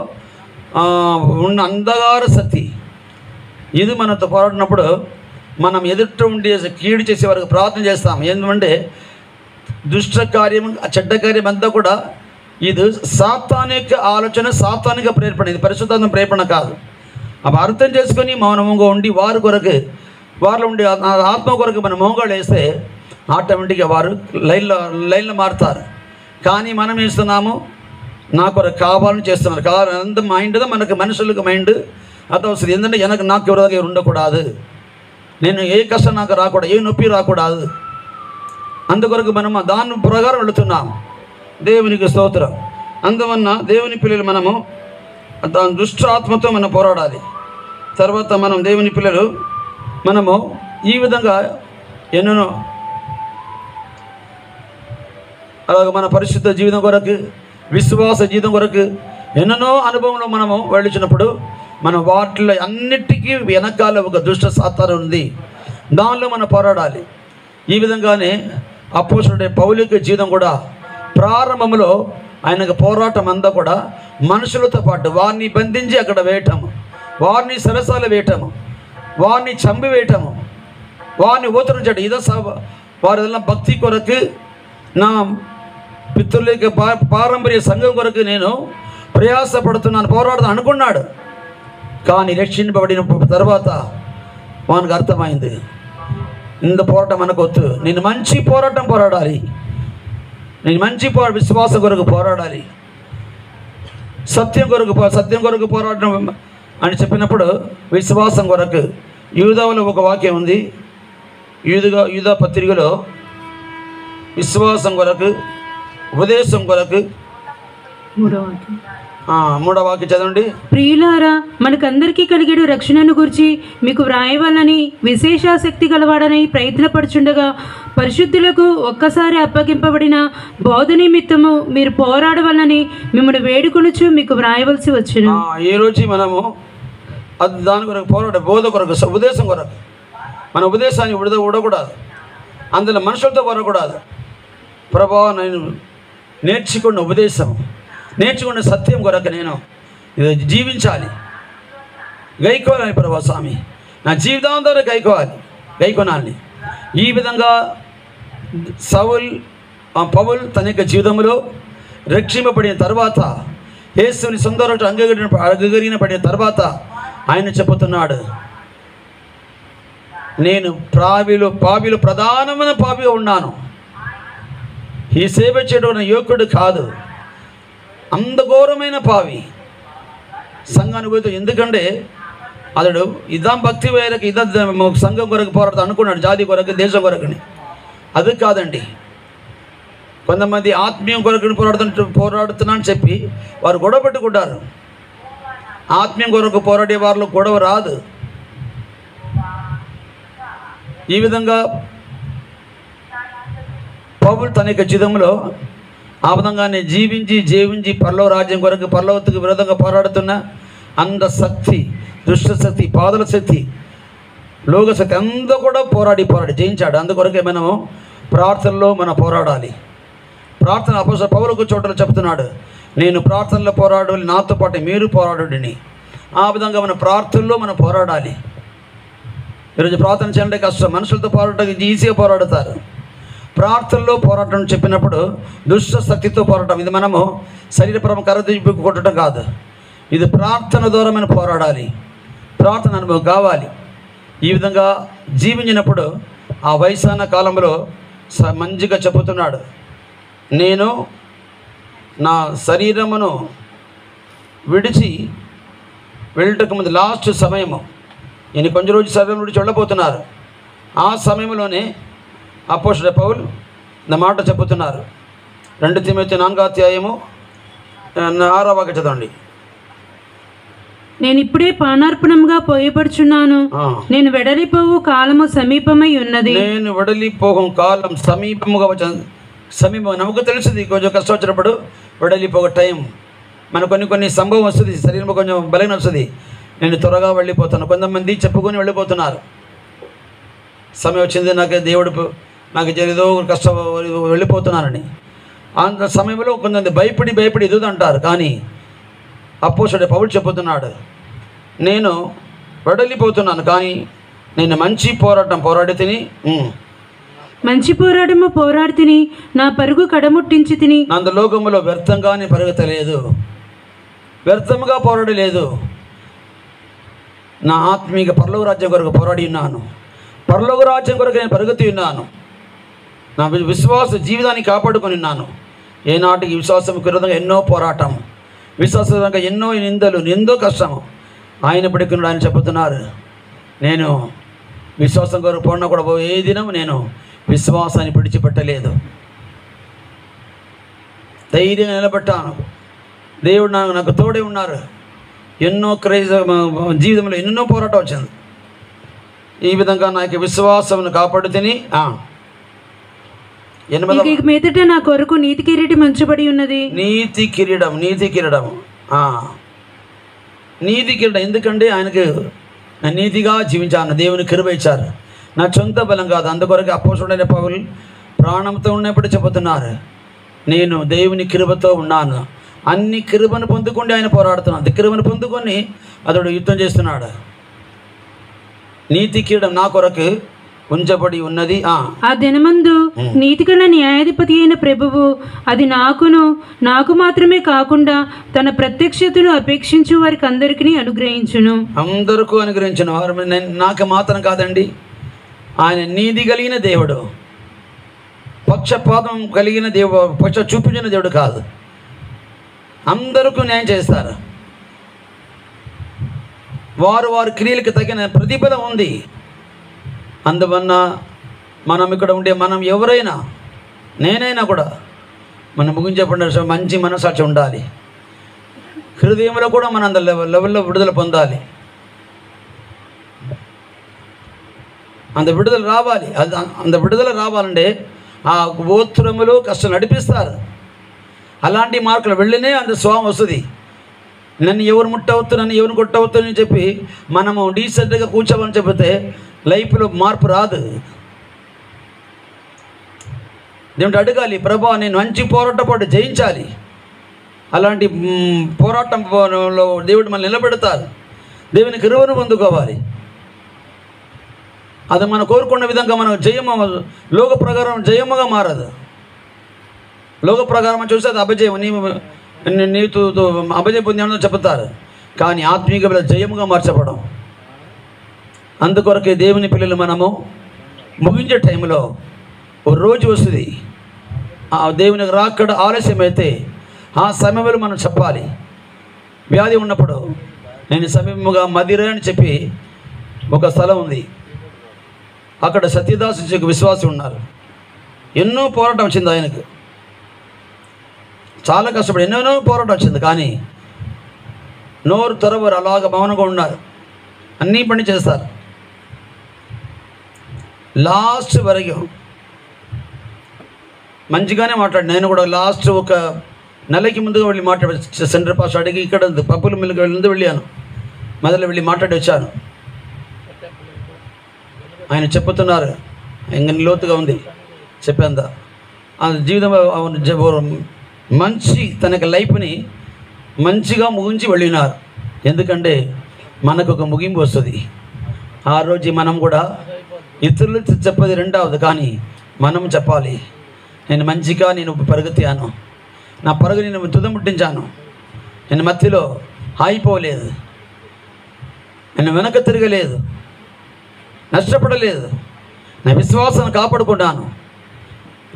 ఉన్న అంధకార శక్తి ఇది మనతో పోరాడినప్పుడు మనం ఎదుట ఉండే కీడు చేసే వరకు ప్రార్థన చేస్తాం. ఎందుకంటే దుష్ట కార్యం, చెడ్డ కార్యం అంతా కూడా ఇది సాతానిక ఆలోచన, సాతానిక ప్రేరేపణ, ఇది పరిశుద్ధాత్మ ప్రేరేపణ కాదు. అవి అర్థం చేసుకొని మౌనంగా ఉండి వారి కొరకు, వారిలో ఉండే ఆత్మ కొరకు మనం మోగాళ్ళు వేస్తే ఆటోమేటిక్గా వారు లైన్లో మారుతారు. కానీ మనం వేస్తున్నాము నా కొరకు కావాలని చేస్తున్నారు. అంత మైండ్ మనకు మనుషులకు మైండ్ అది వస్తుంది. ఎందుకంటే నాకు ఎవరిగా ఉండకూడదు, నేను ఏ కష్టం నాకు రాకూడదు, ఏ నొప్పి రాకూడదు. అందుకొరకు మనం దాని ప్రకారం వెళుతున్నాం. దేవునికి స్తోత్రం. అందువల్ల దేవుని పిల్లలు మనము దాని దుష్టాత్మతో మనం పోరాడాలి. తర్వాత మనం దేవుని పిల్లలు మనము ఈ విధంగా ఎన్నో అలాగే మన పరిశుద్ధ జీవితం కొరకు, విశ్వాస జీవితం కొరకు ఎన్నెన్నో అనుభవంలో మనము వెళ్ళినప్పుడు మనం వాటిలో అన్నిటికీ వెనకాల ఒక దుష్ట సాతాను ఉంది, దానిలో మనం పోరాడాలి. ఈ విధంగానే అపోస్తలుడైన పౌలు జీవితం కూడా ప్రారంభంలో ఆయనకు పోరాటం అంతా కూడా మనుషులతో పాటు వారిని బంధించి అక్కడ వేయటము, వారిని సరసాలు వేయటము, వారిని చంపివేయటము, వారిని ఊతరించడం, ఇదో వారి భక్తి కొరకు, నా పితృలేక పారంపర్య సంఘం కొరకు నేను ప్రయాసపడుతున్నాను, పోరాడుతాను అనుకున్నాడు. కానీ రక్షింపబడిన తర్వాత వానికి అర్థమైంది, ఇంత పోరాటం మనకొద్దు, నేను మంచి పోరాటం పోరాడాలి, నేను మంచి విశ్వాసం కొరకు పోరాడాలి, సత్యం కొరకు పోరాడడం అని చెప్పినప్పుడు విశ్వాసం కొరకు యూదాలో ఒక వాక్యం ఉంది. యూదా పత్రికలో విశ్వాసం కొరకు, ఉపదేశం కొరకు 3వ వాక్యం చదవండి. ప్రియులారా, మనకందరికీ కలిగేడు రక్షణను గురించి మీకు వ్రాయవాలని విశేషాసక్తి గలవాడని ప్రయత్నపడుచుండగా పరిశుద్ధులకు ఒక్కసారి అప్పగింపబడిన బోధ నిమిత్తము మీరు పోరాడవలని మిమ్మల్ని వేడుకొనుచు మీకు వ్రాయవలసి వచ్చును. ఈ రోజు మనము దాని కొరకు బోధ కొరకు, ఉపదేశం కొరకు, మన ఉపదేశాన్ని విడకూడదు, అందులో మనుషులతో పోరకూడదు. ప్రభా, నేను నేర్చుకున్న ఉపదేశం, నేర్చుకున్న సత్యం కొరకు నేను ఇది జీవించాలి, గైకోవాలి. ప్రభా స్వామి, నా జీవితాంతం గైకొనాలి. ఈ విధంగా సౌల్ పౌలు తన యొక్క జీవితంలో రక్షింపబడిన తర్వాత, యేసుని సొంత అంగీకరింపబడిన తర్వాత ఆయన చెబుతున్నాడు, నేను పాపిలో ప్రధానమైన పాపిగా ఉన్నాను. ఈ సేవ చేయడం యోగ్యుడు కాదు, అంత ఘోరమైన పావి సంఘాన్ని పోతే. ఎందుకంటే అతడు ఇదాం భక్తి వేరకు ఇదా సంఘం కొరకు పోరాడుతూ అనుకున్నాడు, జాతి కొరకు, దేశం కొరకుని. అది కాదండి. కొంతమంది ఆత్మీయం కొరకు పోరాడుతున్నా అని చెప్పి వారు గొడవ పెట్టుకుంటారు. ఆత్మీయం కొరకు పోరాడే వారిలో గొడవ రాదు. ఈ విధంగా పౌలు తన యొక్క జీవితంలో ఆ విధంగానే జీవించి పరలోక రాజ్యం కొరకు, పరలోకకు విరోధంగా పోరాడుతున్న అంద శక్తి, దుష్ట శక్తి, పాదల శక్తి, లోక శక్తి అంతా కూడా పోరాడి జయించాడు. అందుకొరకే మనము ప్రార్థనలో మనం పోరాడాలి. ప్రార్థన అపోస్తలుడైన పౌలు చోటలో చెప్తున్నాడు, నేను ప్రార్థనలో పోరాడాలి, నాతో పాటు మీరు పోరాడుడిని. ఆ విధంగా మన ప్రార్థనలో మనం పోరాడాలి. ఈరోజు ప్రార్థన చేయాలంటే కష్టం, మనుషులతో పోరాడటానికి ఈజీగా పోరాడతారు. ప్రార్థనలో పోరాటం చెప్పినప్పుడు దుష్ట శక్తితో పోరాటం, ఇది మనము శరీరపరమ కర్ర కొట్టడం కాదు, ఇది ప్రార్థన ద్వారా మనం పోరాడాలి. ప్రార్థన అనుభవం కావాలి. ఈ విధంగా జీవించినప్పుడు ఆ వయసాన కాలంలో మంచిగా చెబుతున్నాడు, నేను నా శరీరమును విడిచి వెళ్ళటకు ముందు లాస్ట్ సమయము, నేను కొంచెం రోజు శరీరం విడిచి వెళ్ళబోతున్నారు. ఆ సమయంలోనే అపోస్తలుడైన పౌలు నా మాట చెబుతున్నారు. 2 తిమోతి 4:6 చదవండి. నేను ఇప్పుడే పానార్పణంగా పోయబడుచున్నాను, నేను వెడలిపోవు కాలము సమీపమై ఉన్నది. నేను వెడలిపోవు కాలం సమీపముగా సమీపం. నమ్మకం తెలుస్తుంది, కొంచెం కష్టం వచ్చినప్పుడు వెడలిపోక టైం మన కొన్ని సంభవం వస్తుంది, శరీరం కొంచెం బలహీన వస్తుంది, నేను త్వరగా వెళ్ళిపోతాను. కొంతమంది చెప్పుకొని వెళ్ళిపోతున్నారు, సమయం వచ్చింది, నాకు ఏదో కష్టం వెళ్ళిపోతున్నానని. అంత సమయంలో కొంతమంది భయపడి ఎదుగుతుంటారు. కానీ అపోస్తలుడైన పౌలు చెబుతున్నాడు, నేను వెడలిపోతున్నాను, కానీ నేను మంచి పోరాటం పోరాడి తిని, మంచి పోరాటము పోరాడి తిని, నా పరుగు కడముట్టించి తిని. నంద లోకములో వ్యర్థంగానే పరుగుతలేదు, వ్యర్థముగా పోరాడలేదు. నా ఆత్మీయ పరలోక రాజ్యం కొరకు పోరాడి ఉన్నాను, పరలోక రాజ్యం కొరకు నేను పరుగుతూ ఉన్నాను. నా విశ్వాస జీవితాన్ని కాపాడుకొని ఉన్నాను. ఏనాటికి విశ్వాసం విరోధంగా ఎన్నో పోరాటం, విశ్వాసంగా ఎన్నో నిందలు, ఎంతో కష్టము అయినప్పటికీ ఆయన చెబుతున్నారు, నేను విశ్వాసం కొరకు పోయినా కూడా ఏ దినం నేను విశ్వాసాన్ని విడిచిపెట్టలేదు, ధైర్యంగా నిలబెట్టాను. దేవుడు నాకు తోడే ఉన్నారు. ఎన్నో జీవితంలో ఎన్నో పోరాటం వచ్చింది. ఈ విధంగా నాకు విశ్వాసం కాపాడుతని. మీదట నా కొరకు నీతి కిరీటం ఉంచబడి ఉన్నది. నీతి కిరీటం. ఎందుకంటే ఆయనకు నీతిగా జీవించాను, దేవుని కృప ఇచ్చారు, నా సొంత బలం కాదు. అందుకొరకు అపోస్తలుడైన పౌలు ప్రాణంతో ఉన్నప్పుడు చెబుతున్నారు, నేను దేవుని కృపతో ఉన్నాను. అన్ని కృపను పొందుకొని ఆయన పోరాడుతున్నాడు. కృపను పొందుకొని అతడు యుద్ధం చేస్తున్నాడు. నీతి కిరీటం నా కొరకు ఉంచబడి ఉన్నది. ఆ దినమందు నీతిగల న్యాయాధిపతి అయిన ప్రభువు అది నాకు మాత్రమే కాకుండా తన ప్రత్యక్షతను అపేక్షించు వారికి అందరికీ అనుగ్రహించును. అందరికీ అనుగ్రహించును. నాకు మాత్రం కాదండి, ఆయన నీతి కలిగిన దేవుడు, పక్షపాతం కలిగిన దేవుడు, పక్ష చూపించిన దేవుడు కాదు. అందరికీ న్యాయం చేస్తారు. వారి క్రియలకు తగిన ప్రతిఫలం ఉంది. అందువల్ల మనం ఇక్కడ ఉండే మనం ఎవరైనా, నేనైనా కూడా మనం ముగించబడిన మంచి మనసాక్షి ఉండాలి. హృదయంలో కూడా మనం అంత లెవెల్లో విడుదల పొందాలి. అంత విడుదల రావాలి. అంత విడుదల రావాలంటే ఆ గోత్రములు కష్టం నడిపిస్తారు. అలాంటి మార్కులు వెళ్ళినే అంత స్వామి వస్తుంది. నన్ను ఎవరు ముట్టవద్దు, నన్ను ఎవరు కొట్టవద్దు అని చెప్పి మనము డీసెంట్గా కూర్చోమని చెబితే లైఫ్లో మార్పు రాదు. దేవుడు అడగాలి, ప్రభా నేను మంచి పోరాటపాటు జయించాలి. అలాంటి పోరాటంలో దేవుడు మనల్ని నిలబెడతారు. దేవుని కృపను పొందుకోవాలి. అది మనం కోరుకున్న విధంగా మనం జయము లోక ప్రకారం జయముగా మారదు. లోక ప్రకారం చూస్తే అది అపజయం, నీతో అపజయం పొందామో చెప్తారు. కానీ ఆత్మీయ జయముగా మార్చబడం. అందుకొరకే దేవుని పిల్లలు మనము ముగించే టైంలో ఓ రోజు వస్తుంది, ఆ దేవునికి రాకడ ఆలస్యమైతే ఆ సమయంలో మనం చెప్పాలి. వ్యాధి ఉన్నప్పుడు నేను సమీపముగా మదిర అని చెప్పి ఒక స్థలం ఉంది. అక్కడ సత్యదాసు విశ్వాసం ఉన్నారు. ఎన్నో పోరాటం వచ్చింది ఆయనకు, చాలా కష్టపడి ఎన్నెన్నో పోరాటం వచ్చింది. కానీ నోరు తెరవరు, అలాగ మౌనంగా ఉన్నారు. అన్నీ పని చేస్తారు. లాస్ట్ వరకు మంచిగానే మాట్లాడి, నేను కూడా లాస్ట్ ఒక నెలకి ముందుగా వెళ్ళి మాట్లాడి సెంటర్ పాస్ అడిగి ఇక్కడ పప్పుల మిల్లుకి వెళ్ళాను. మొదలు వెళ్ళి మాట్లాడి వచ్చాను. ఆయన చెప్పుతున్నారు, ఇంకా లోతుగా ఉంది చెప్పేంత ఆ జీవితం మంచి తనకి లైఫ్ని మంచిగా ముగించి వెళ్ళినారు. ఎందుకంటే మనకు ఒక ముగింపు వస్తుంది. ఆ రోజు మనం కూడా ఇతరులు చెప్పేది రెండవది, కానీ మనం చెప్పాలి. నేను పరుగెత్తాను, నా పరుగు నేను తుదముట్టించాను, నేను మధ్యలో ఆగిపోలేదు, నేను వెనక తిరగలేదు, నష్టపడలేదు, నా విశ్వాసాన్ని కాపాడుకున్నాను,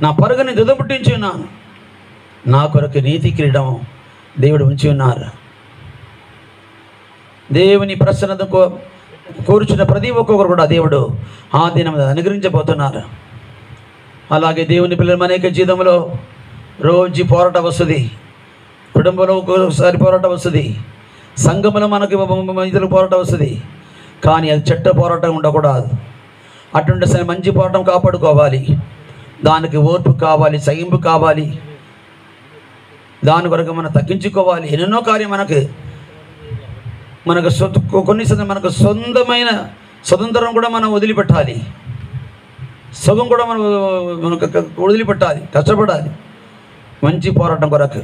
నా పరుగుని తుదముట్టించి ఉన్నాను, నా కొరకు నీతి కిరీటం దేవుడు ఉంచి ఉన్నారు. దేవుని ప్రసన్నత కోరుచున్న ప్రతి ఒక్కొక్కరు కూడా దేవుడు ఆ దినం అనుగ్రహించబోతున్నారు. అలాగే దేవుని పిల్లలు అనేక జీవితంలో రోజు పోరాటం వస్తుంది, కుటుంబంలో ఒక్కొక్కసారి పోరాటం వస్తుంది, సంఘంలో మనకి ఇతరులకు పోరాటం వస్తుంది. కానీ అది చెడ్డ పోరాటం ఉండకూడదు. అటువంటి మంచి పోరాటం కాపాడుకోవాలి. దానికి ఓర్పు కావాలి, సహింపు కావాలి, దాని కొరకు మనం తగ్గించుకోవాలి. ఎన్నెన్నో కార్యం మనకు కొన్నిసార్లు మనకు సొంతమైన స్వతంత్రం కూడా మనం వదిలిపెట్టాలి, సుఖం కూడా మనం వదిలిపెట్టాలి, కష్టపడాలి మంచి పోరాటం కొరకు.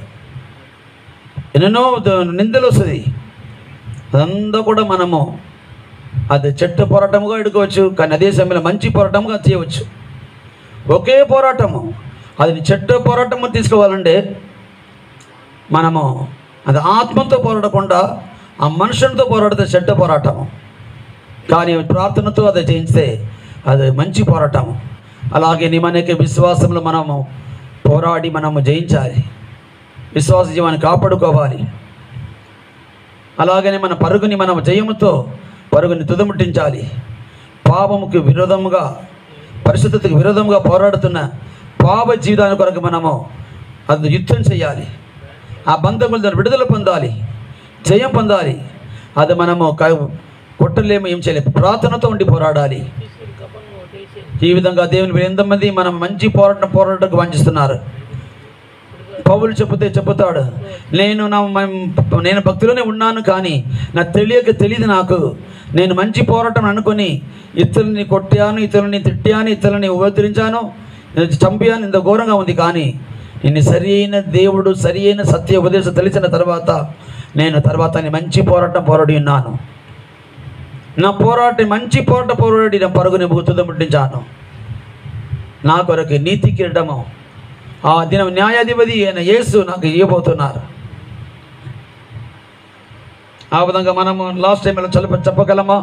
ఎన్నెన్నో నిందలు వస్తుంది, అదంతా కూడా మనము అది చెడ్డ పోరాటముగా ఎడుకోవచ్చు. కానీ అదే సమయంలో మంచి పోరాటముగా చేయవచ్చు. ఒకే పోరాటము అది చెడ్డ పోరాటము తీసుకోవాలంటే మనము అది ఆత్మతో పోరాడకుండా ఆ మనుషులతో పోరాడితే చెడ్డ పోరాటము. కానీ ప్రార్థనతో అది చేయిస్తే అది మంచి పోరాటము. అలాగే మనకి విశ్వాసంలో మనము పోరాడి మనము జయించాలి, విశ్వాస జీవాన్ని కాపాడుకోవాలి. అలాగనే మన పరుగుని మనం జయముతో పరుగుని తుదముట్టించాలి. పాపముకి విరోధముగా, పరిశుద్ధతకు విరోధంగా పోరాడుతున్న పాప జీవితాన్ని కొరకు మనము అది యుద్ధం చేయాలి. ఆ బంధములు దాన్ని విడుదల పొందాలి, జయం పొందాలి. అది మనము కొట్టలేము, ఏం చేయలేము. ప్రార్థనతో ఉండి పోరాడాలి. ఈ విధంగా దేవుని ఎంతమంది మనం మంచి పోరాటకు వాంఛిస్తున్నారు. పౌలు చెప్పుతాడు, నేను భక్తిలోనే ఉన్నాను, కానీ నాకు తెలియదు. నాకు నేను మంచి పోరాటం అనుకొని ఇతరులని కొట్టాను, ఇతరులని తిట్టాను, ఇతరులని ఉపద్రవించాను, చంపాను, ఇంత ఘోరంగా ఉంది. కానీ నేను సరియైన దేవుడు సరియైన సత్య ఉపదేశం తెలిసిన తర్వాత నేను మంచి పోరాటం పోరాడి ఉన్నాను. నా మంచి పోరాటం పోరాడి నా పరుగుని తుదముట్టించాను. నా కొరకు నీతి కిరీటము ఆ దినం న్యాయాధిపతి అయిన యేసు నాకు ఇవ్వబోతున్నారు. ఆ విధంగా మనము లాస్ట్ టైంలో చెప్పగలమా?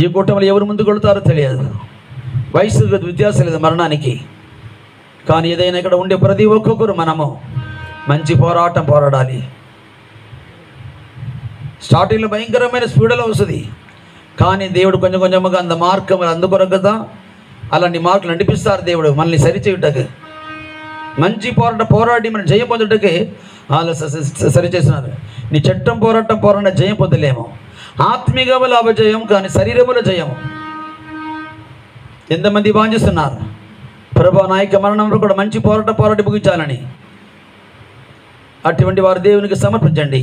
ఈ కూటమిలో ఎవరు ముందుకు వెళుతారో తెలియదు, వయసు వ్యత్యాసం లేదు మరణానికి. కానీ ఏదైనా ఇక్కడ ఉండే ప్రతి ఒక్కొక్కరు మనము మంచి పోరాటం పోరాడాలి. స్టార్టింగ్లో భయంకరమైన స్పీడ్లో వస్తుంది, కానీ దేవుడు కొంచెం కొంచెంగా అంత మార్గం అందుకొరకు కదా అలాంటి మార్కులు నడిపిస్తారు దేవుడు మనల్ని సరిచేయుటకు. మంచి పోరాడి మనం జయం పొందుటకే వాళ్ళు సరిచేస్తున్నారు. నీ చట్టం పోరాటం జయం పొందలేము. ఆత్మీయముల అపజయం, కానీ శరీరముల జయము. ఎంతమంది వాంఛిస్తున్నారు ప్రభు నాయక మరణంలో కూడా మంచి పోరాడి ముగించాలని. అటువంటి వారు దేవునికి సమర్పించండి.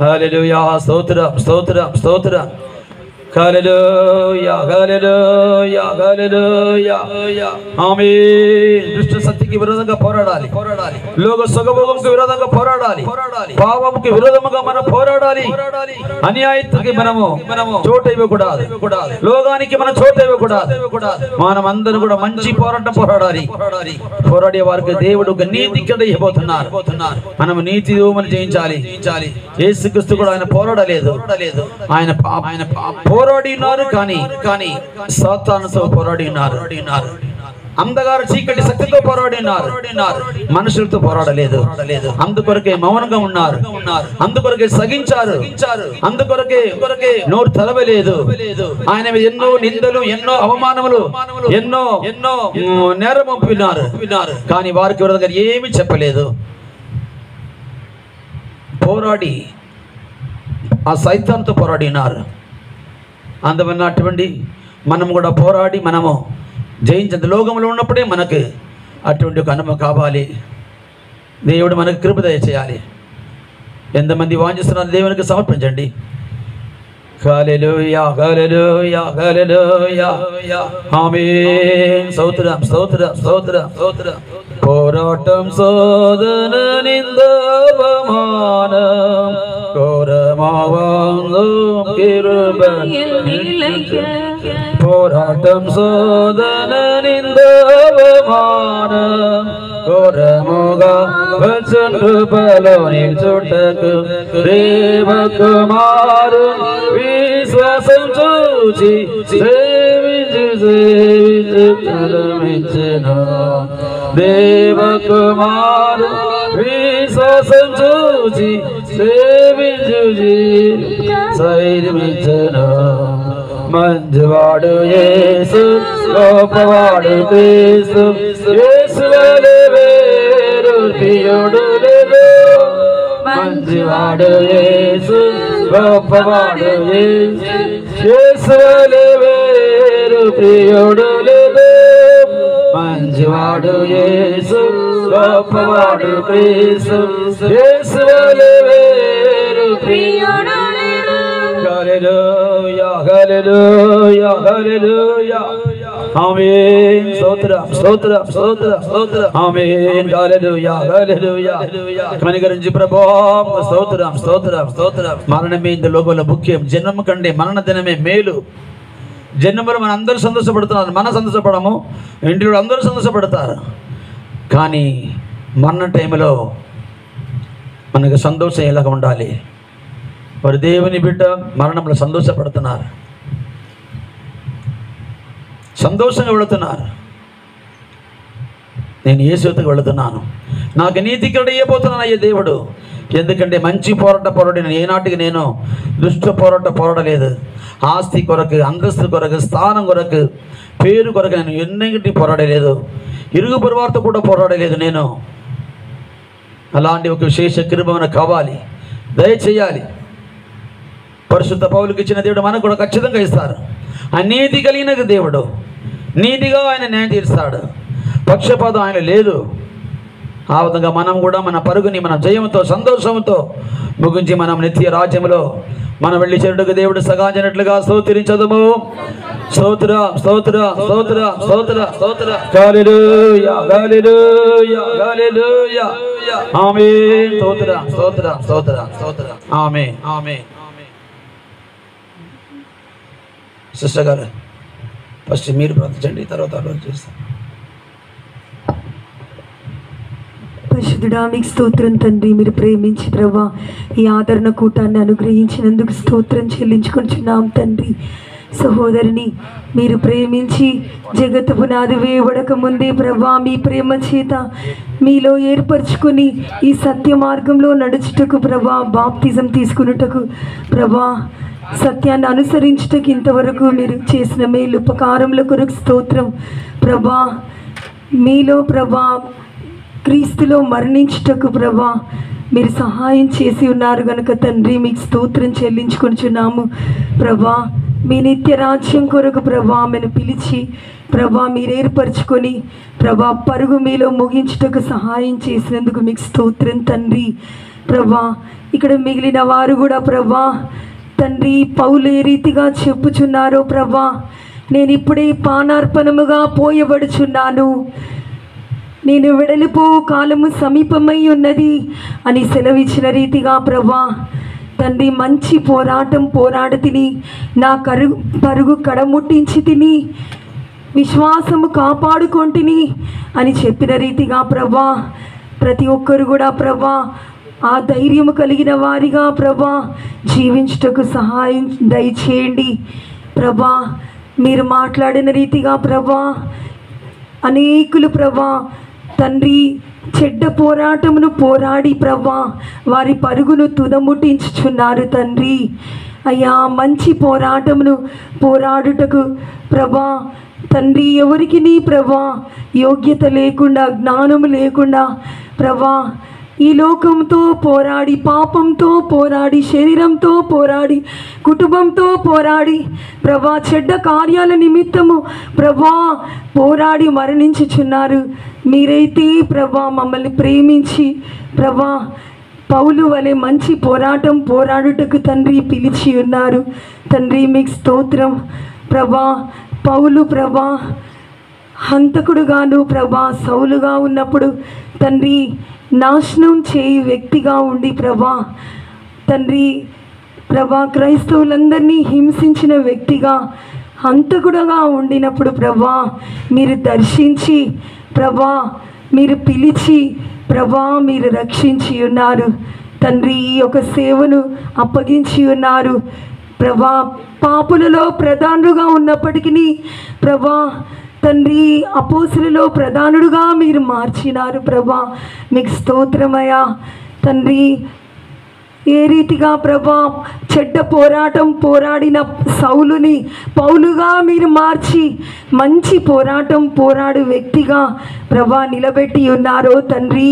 హల్లెలూయా, స్తోత్రం స్తోత్రం స్తోత్రం. హల్లెలూయా హల్లెలూయా హల్లెలూయా ఆమేన్. దుష్ట శక్తికి విరోధంగా పోరాడాలి. లోక సుఖభోగంకు విరోధంగా పోరాడాలి. పాపముకి విరోధముగా మనం పోరాడాలి. అన్యాయత్వకి మనము చోటు ఇవ్వకూడదు. లోకానికి మనం చోటు ఇవ్వకూడదు. మనం అందరూ కూడా మంచి పోరాటం పోరాడే వారికి దేవుడు ఒక నీతి కింద ఇవ్వబోతున్నారు. మనం నీతి మనం జయించాలి. యేసుక్రీస్తు కూడా ఆయన పోరాడలేదు. ఆయన పోరాడి ఉన్నారు. కానీ సాతానుతో పోరాడి ఉన్నారు. అంధకార చీకటి శక్తితో పోరాడి ఉన్నారు. మనుషులతో పోరాడలేదు. అందుకొరకే మౌనంగా ఉన్నారు. అందుకొరకే సగించారు. అందుకొరకే నోరు తెరవలేదు. ఆయన మీద ఎన్నో నిందలు, ఎన్నో అవమానములు, ఎన్నో నేరం పంపినారు. కానీ వారికి విరోధంగా ఏమీ చెప్పలేదు. పోరాడి ఆ సైతాన్తో పోరాడి ఉన్నారు. అందువల్ల అటువంటి మనము కూడా పోరాడి మనము జయించేంత లోకంలో ఉన్నప్పుడే మనకు అటువంటి ఒక అనుభవం కావాలి. దేవుడు మనకు కృప దయచేయాలి. ఎంతమంది వాంఛిస్తున్నారు దేవునికి సమర్పించండి. హల్లెలూయా హల్లెలూయా హల్లెలూయా ఆమేన్. స్తోత్రం స్తోత్రం స్తోత్రం స్తోత్రం. పోరాటం శోధన నిందవమానం ఘోరమావాంగం కృప. పోరాటం శోధన నిందవమానం ఘోరముగా వచ్చును కృపలో నిల్చుటకు దేవకుమారు విశ్వాసం చూచి సేవించు దేవకుమారు విశ్వాసం చూచి సేవించు సైర్మించను. మంజువాడు యేసు గొప్పవాడు క్రీస్తు యేసు వలె వేరు ప్రియుడు లేదు. మంజువాడు యేసు గొప్పవాడు యేసు వలె వేరు ప్రియుడు లేదు. మంజువాడు యేసు గొప్పవాడు క్రీస్తు యేసు వలె వేరు ప్రియుడు లేదు. హల్లెలూయా హల్లెలూయా హల్లెలూయా ఆమేన్. స్తోత్రం స్తోత్రం స్తోత్రం స్తోత్రం ఆమేన్. హల్లెలూయా హల్లెలూయా కనికరించి ప్రభువా స్తోత్రం స్తోత్రం స్తోత్రం. మరణమే ఇంత లోకంలో ముఖ్యం. జన్మము కంటే మరణ దినమే మేలు. జన్మలో మన అందరూ సంతోషపడుతున్నారు. మనం సంతోషపడము, ఇంటిలో అందరూ సంతోషపడతారు. కానీ మరణ టైంలో మనకు సంతోషం ఎలాగ ఉండాలి? వారు దేవుని బిడ్డ మరణంలో సంతోషపడుతున్నారు, సంతోషంగా వెళుతున్నారు. నేను యేసుతో వెళుతున్నాను, నాకు నీతి ఇక్కడ ఇవ్వబోతున్నాను అయ్యే దేవుడు. ఎందుకంటే మంచి పోరాడిన ఏనాటికి నేను దుష్ట పోరాడలేదు. ఆస్తి కొరకు, అంతస్తు కొరకు, స్థానం కొరకు, పేరు కొరకు నేను ఎన్నింటి పోరాడలేదు. ఇరుగు పొరువారితో కూడా పోరాడలేదు నేను. అలాంటి ఒక విశేష కృప మనకు కావాలి, దయచేయాలి. పరిశుద్ధ పౌలుకి ఇచ్చిన దేవుడు మనకు కూడా ఖచ్చితంగా ఇస్తారు. ఆ నీతి కలిగిన దేవుడు, నీతిగా ఆయన న్యాయం తీరుస్తాడు. పక్షపాతం ఆయన లేదు. ఆ విధంగా మనం కూడా మన పరుగుని మన జయంతో సంతోషంతో ముగించి మనం నిత్య రాజ్యంలో మనం వెళ్ళి చెరుడుకు దేవుడు సగాంచినట్లుగా స్తోత్రించదము. స్తోత్ర స్తోత్ర స్తోత్ర స్తోత్ర స్తోత్ర. హల్లెలూయా హల్లెలూయా హల్లెలూయా ఆమేన్. స్తోత్ర స్తోత్ర స్తోత్ర స్తోత్ర ఆమేన్ ఆమేన్. సిస్టర్ గారు ఫస్ట్ మీరు ప్రార్థించండి, తర్వాత ఆలోచన చేస్తాం. పరిశుద్ధుడా మీకు స్తోత్రం తండ్రి. మీరు ప్రేమించి ప్రభా ఈ ఆదరణ కూటాన్ని అనుగ్రహించినందుకు స్తోత్రం చెల్లించుకుంటున్నాం తండ్రి. సహోదరిని మీరు ప్రేమించి జగత్తు పునాది వేయబడక ముందే ప్రభా మీ ప్రేమ చేత మీలో ఏర్పరచుకొని ఈ సత్య మార్గంలో నడుచుటకు ప్రభా, బాప్తిజం తీసుకున్నటకు ప్రభా, సత్యాన్ని అనుసరించుటకు ఇంతవరకు మీరు చేసిన మేలు ఉపకారముల కొరకు స్తోత్రం ప్రభా. మీలో ప్రభా క్రీస్తులో మరణించుటకు ప్రభా మీరు సహాయం చేసి ఉన్నారు కనుక తండ్రి మీకు స్తోత్రం చెల్లించుకొనిచున్నాము ప్రభా. మీ నిత్య రాజ్యం కొరకు ప్రభా ఆమెను పిలిచి ప్రభా మీరు ఏర్పరచుకొని ప్రభా పరుగు మీలో ముగించుటకు సహాయం చేసినందుకు మీకు స్తోత్రం తండ్రి ప్రభా. ఇక్కడ మిగిలిన వారు కూడా ప్రభా తండ్రి పౌలు ఏ రీతిగా చెప్పుచున్నారో ప్రభా, నేను ఇప్పుడే పానార్పణముగా పోయబడుచున్నాను, నేను వెడలిపో కాలము సమీపమై ఉన్నది అని సెలవిచ్చిన రీతిగా ప్రభా తండ్రి మంచి పోరాటం పోరాడి తిని, నా పరుగు కడముట్టించి తిని, విశ్వాసము కాపాడుకొంటిని అని చెప్పిన రీతిగా ప్రభా ప్రతి ఒక్కరు కూడా ప్రభా ఆ ధైర్యము కలిగిన వారిగా ప్రభా జీవించుటకు సహాయం దయచేయండి ప్రభా. మీరు మాట్లాడిన రీతిగా ప్రభా అనేకులు ప్రభా తండ్రి చెడ్డ పోరాటమును పోరాడి ప్రభా వారి పరుగును తుదముట్టించుచున్నారు తండ్రి. అయ్యా మంచి పోరాటమును పోరాడుటకు ప్రభా తండ్రి ఎవరికి నీ ప్రభా యోగ్యత లేకుండా, జ్ఞానము లేకుండా ప్రభా ఈ లోకంతో పోరాడి, పాపంతో పోరాడి, శరీరంతో పోరాడి, కుటుంబంతో పోరాడి ప్రభా చెడ్డ కార్యాల నిమిత్తము ప్రభా పోరాడి మరణించుచున్నారు. మీరైతే ప్రభా మమ్మల్ని ప్రేమించి ప్రభా పౌలు వలె మంచి పోరాటం పోరాడుటకు తండ్రి పిలిచి ఉన్నారు తండ్రి. మీకు స్తోత్రం ప్రభా. పౌలు ప్రభా హంతకుడుగాను ప్రభా సౌలుగా ఉన్నప్పుడు తండ్రి నాశనం చేయి వ్యక్తిగా ఉండి ప్రభా తండ్రి ప్రభా క్రైస్తవులందరినీ హింసించిన వ్యక్తిగా హంతకుడుగా ఉండినప్పుడు ప్రభా మీరు దర్శించి ప్రభా మీరు పిలిచి ప్రభా మీరు రక్షించి ఉన్నారు తండ్రి. ఈ యొక్క సేవను అప్పగించి ఉన్నారు ప్రభా. పాపులలో ప్రధానుడుగా ఉన్నప్పటికీ ప్రభా తండ్రి అపోస్తులలో ప్రధానుడుగా మీరు మార్చినారు ప్రభా. మీకు స్తోత్రమయ్యా తండ్రి. ఏ రీతిగా ప్రభా చెడ్డ పోరాటం పోరాడిన సౌలుని పౌలుగా మీరు మార్చి మంచి పోరాటం పోరాడు వ్యక్తిగా ప్రభా నిలబెట్టి ఉన్నారో తండ్రి.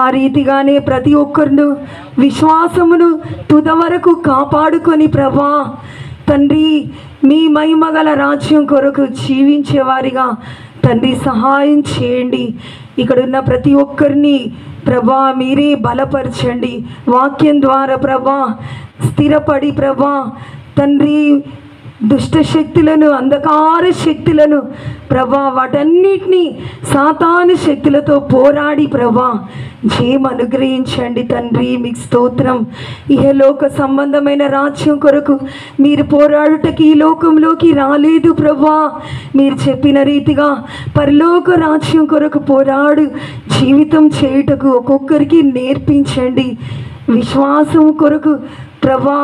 ఆ రీతిగానే ప్రతి ఒక్కరిను విశ్వాసమును తుద వరకు కాపాడుకొని ప్రభా తండ్రి మీ మహిమగల రాజ్యం కొరకు జీవించేవారిగా తండ్రి సహాయం చేయండి. ఇక్కడున్న ప్రతి ఒక్కరిని ప్రభా మీరే బలపరచండి. వాక్యం ద్వారా ప్రభా స్థిరపడి ప్రభా తండ్రి దుష్ట శక్తులను, అంధకార శక్తులను ప్రభా వాటన్నిటినీ సాతాను శక్తులతో పోరాడి ప్రభా జయం అనుగ్రహించండి తండ్రి. మీకు స్తోత్రం. ఇహలోక సంబంధమైన రాజ్యం కొరకు మీరు పోరాడుటకి ఈ లోకంలోకి రాలేదు ప్రభా. మీరు చెప్పిన రీతిగా పరలోక రాజ్యం కొరకు పోరాడు జీవితం చేయుటకు ఒక్కొక్కరికి నేర్పించండి. విశ్వాసం కొరకు ప్రభా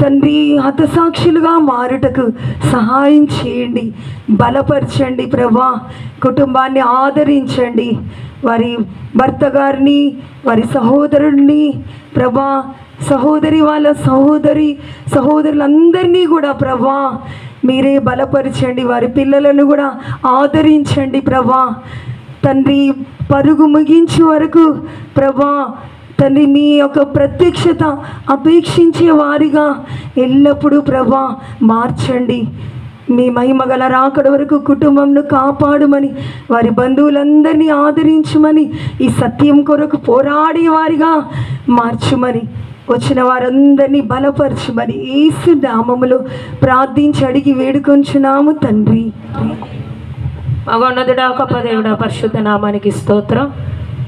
తండ్రి హతసాక్షులుగా మారుటకు సహాయం చేయండి, బలపరచండి ప్రభా. కుటుంబాన్ని ఆదరించండి, వారి భర్త గారిని, వారి సహోదరుడిని ప్రభా, సహోదరి వాళ్ళ సహోదరులందరినీ కూడా ప్రభా మీరే బలపరచండి. వారి పిల్లలను కూడా ఆదరించండి ప్రభా. తండ్రి పరుగు ముగించే వరకు ప్రభా తండ్రి మీ యొక్క ప్రత్యక్షత అపేక్షించే వారిగా ఎల్లప్పుడూ ప్రభా మార్చండి. మీ మహిమగల రాకడ వరకు కుటుంబంను కాపాడుమని, వారి బంధువులందరినీ ఆదరించమని, ఈ సత్యం కొరకు పోరాడే వారిగా మార్చుమని, వచ్చిన వారందరినీ బలపరచుమని యేసు నామములో ప్రార్థించి అడిగి వేడుకొంచున్నాము తండ్రి. మగోన్నతుడా గొప్ప దేవుడా పరిశుద్ధ నామానికి స్తోత్రం.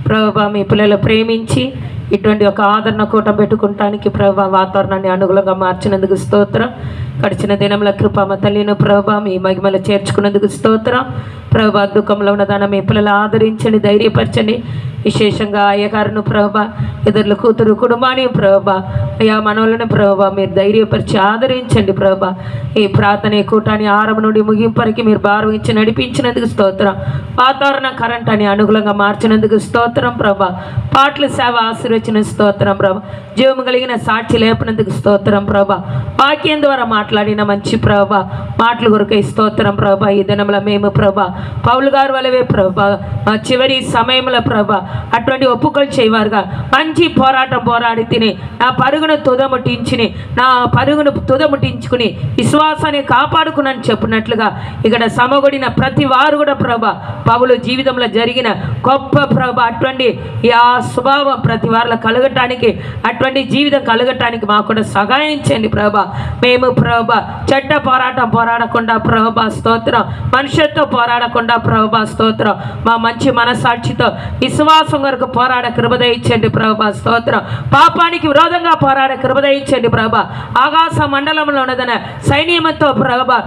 ప్రభువా మీ పిల్లలు ప్రేమించి ఇటువంటి ఒక ఆదరణ కూట పెట్టుకుంటానికి ప్రభువా వాతావరణాన్ని అనుకూలంగా మార్చినందుకు స్తోత్రం. గడిచిన దినంలో కృపమ తల్లిను ప్రభువా మీ మహిమలు చేర్చుకున్నందుకు స్తోత్రం. ప్రభువా దుఃఖంలో ఉన్నదాన్ని మీ పిల్లలు ఆదరించండి, ధైర్యపరచండి. విశేషంగా అయ్యగారును ప్రభువా, ఇద్దరు కూతురు కుటుంబాన్ని ప్రభువా, అయ్యా మనవులను ప్రభువా మీరు ధైర్యపరిచి ఆదరించండి ప్రభువా. ఈ ప్రార్థన కూటాన్ని ఆరంభం నుండి ముగింపరికి మీరు భావించి నడిపించినందుకు స్తోత్రం. వాతావరణ కరెంట్ అని అనుకూలంగా మార్చినందుకు స్తోత్రం ప్రభా. పాటల సేవ ఆశీర్వచన స్తోత్రం ప్రభా. జీవము కలిగిన సాక్షి లేపినందుకు స్తోత్రం ప్రభా. వాక్యం ద్వారా మాట్లాడిన మంచి ప్రభా మాటల కొరకై స్తోత్రం ప్రభా. ఈ దినంలో మేము ప్రభా పౌలు గారు వలవే ప్రభా మా చివరి సమయంలో ప్రభా అటువంటి ఒప్పుకొని చేయవారుగా మంచి పోరాటం పోరాడి తిని నా పరుగును తుదముట్టించుకుని విశ్వాసాన్ని కాపాడుకునని చెప్పినట్లుగా ఇక్కడ సమగొడిన ప్రతి వారు కూడా ప్రభా పౌలు జీవితంలో జరిగిన గొప్ప ప్రభా అటువంటి ఆ స్వభావం ప్రతి వారిలో కలగటానికి అటువంటి జీవితం కలగటానికి మాకు కూడా సహాయించండి ప్రభా. మేము ప్రభా చెడ్డ పోరాటం పోరాడకుండా ప్రభా స్తోత్రం, మనుషులతో పోరాడకుండా ప్రభా స్తోత్రం, మా మంచి మనసాక్షితో విశ్వాసం కొరకు పోరాడ కృప దయచేయండి ప్రభా స్తోత్రం. పాపానికి విరోధంగా పోరాడ కృప దయచేయండి ప్రభా. ఆకాశ మండలంలో ఉన్నదన సైన్యముతో ప్రభా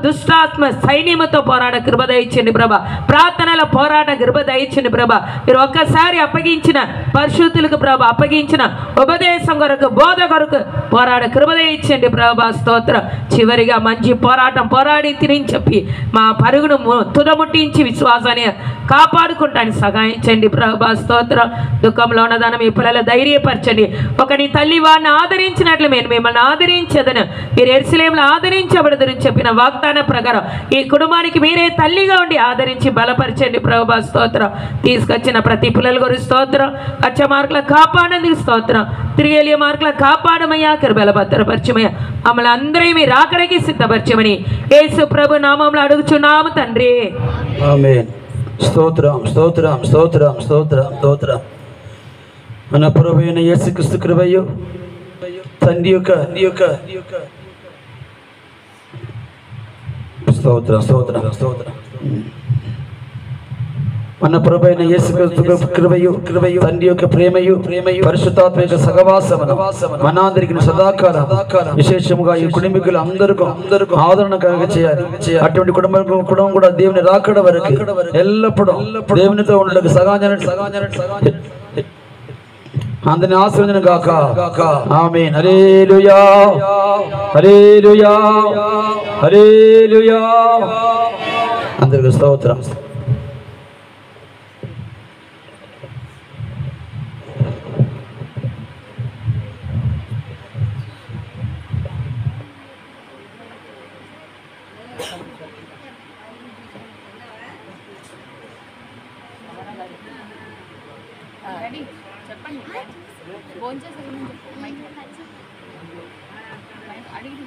దుష్టాత్మ సైన్యముతో పోరాడ కృప దయచేయండి ప్రభా. ప్రార్థనల పోరాట కృప దయచేయండి ప్రభా. మీరు ఒక్కసారి అప్పగించిన పరిశుద్ధులకు ప్రభా అప్పగించిన ఉపదేశం కొరకు బోధ కొరకు పోరాడ కృప దయచేయండి ప్రభా స్తోత్రం. చివరిగా మంచి పోరాటం పోరాడి తిని చెప్పి మా పరుగును తుదముట్టించి విశ్వాసాన్ని కాపాడుకుంటానికి సహాయించండి ప్రభా స్తోత్రం. దుఃఖంలో ఉన్నదాన్ని మీ పిల్లలు ధైర్యపరచండి. ఒకని తల్లి వాడిని ఆదరించినట్లు మేము మిమ్మల్ని ఆదరించదను, మీరు యెరూషలేములో ఆదరించబడదని చెప్పిన వాగ్దాన ప్రకారం ఈ కుటుంబానికి మీరే తల్లిగా ఉండి ఆదరించి బలపరచండి ప్రభా స్తోత్రం. తీసుకొచ్చిన ప్రతి పిల్లల గురించి స్తోత్రం. అచ్చ మార్కుల కాపాడేందుకు స్తోత్రం. తిరిగి వెళ్ళే మార్కుల కాపాడమయ్యా, కృపల భద్రపరచమయ్యా, మమ్మల్ని అందరూ మీరు ఆఖరికి సిద్ధపరచమని యేసు ప్రభు నామంలో అడుగుచున్నాము తండ్రి. ఆమేన్. స్తోత్రం స్తోత్రం స్తోత్రం స్తోత్రం స్తోత్రం. మన ప్రభువైన యేసుక్రీస్తు కృపయు తండ్రి యొక్క స్తోత్రం స్తోత్రం స్తోత్రం. మన ప్రభువైన యేసుక్రీస్తు కృపయు తండ్రి యొక్క ప్రేమయు పరిశుద్ధాత్మ యొక్క సహవాసమును మనందరికీ సదాకాలం విశేషముగా ఈ కుటుంబీకులు అందరికీ ఆదరణ కలుగ చేయాలి. అటువంటి కుటుంబం కూడా దేవుని రాకడ వరకు ఎల్లప్పుడూ దేవునితో ఉండడానికి అందరిని ఆశీర్వదించును గాక. ఆమేన్. హల్లెలూయా హల్లెలూయా హల్లెలూయా. అందరికీ స్తోత్రం. ఫోన్ చేసి అడిగి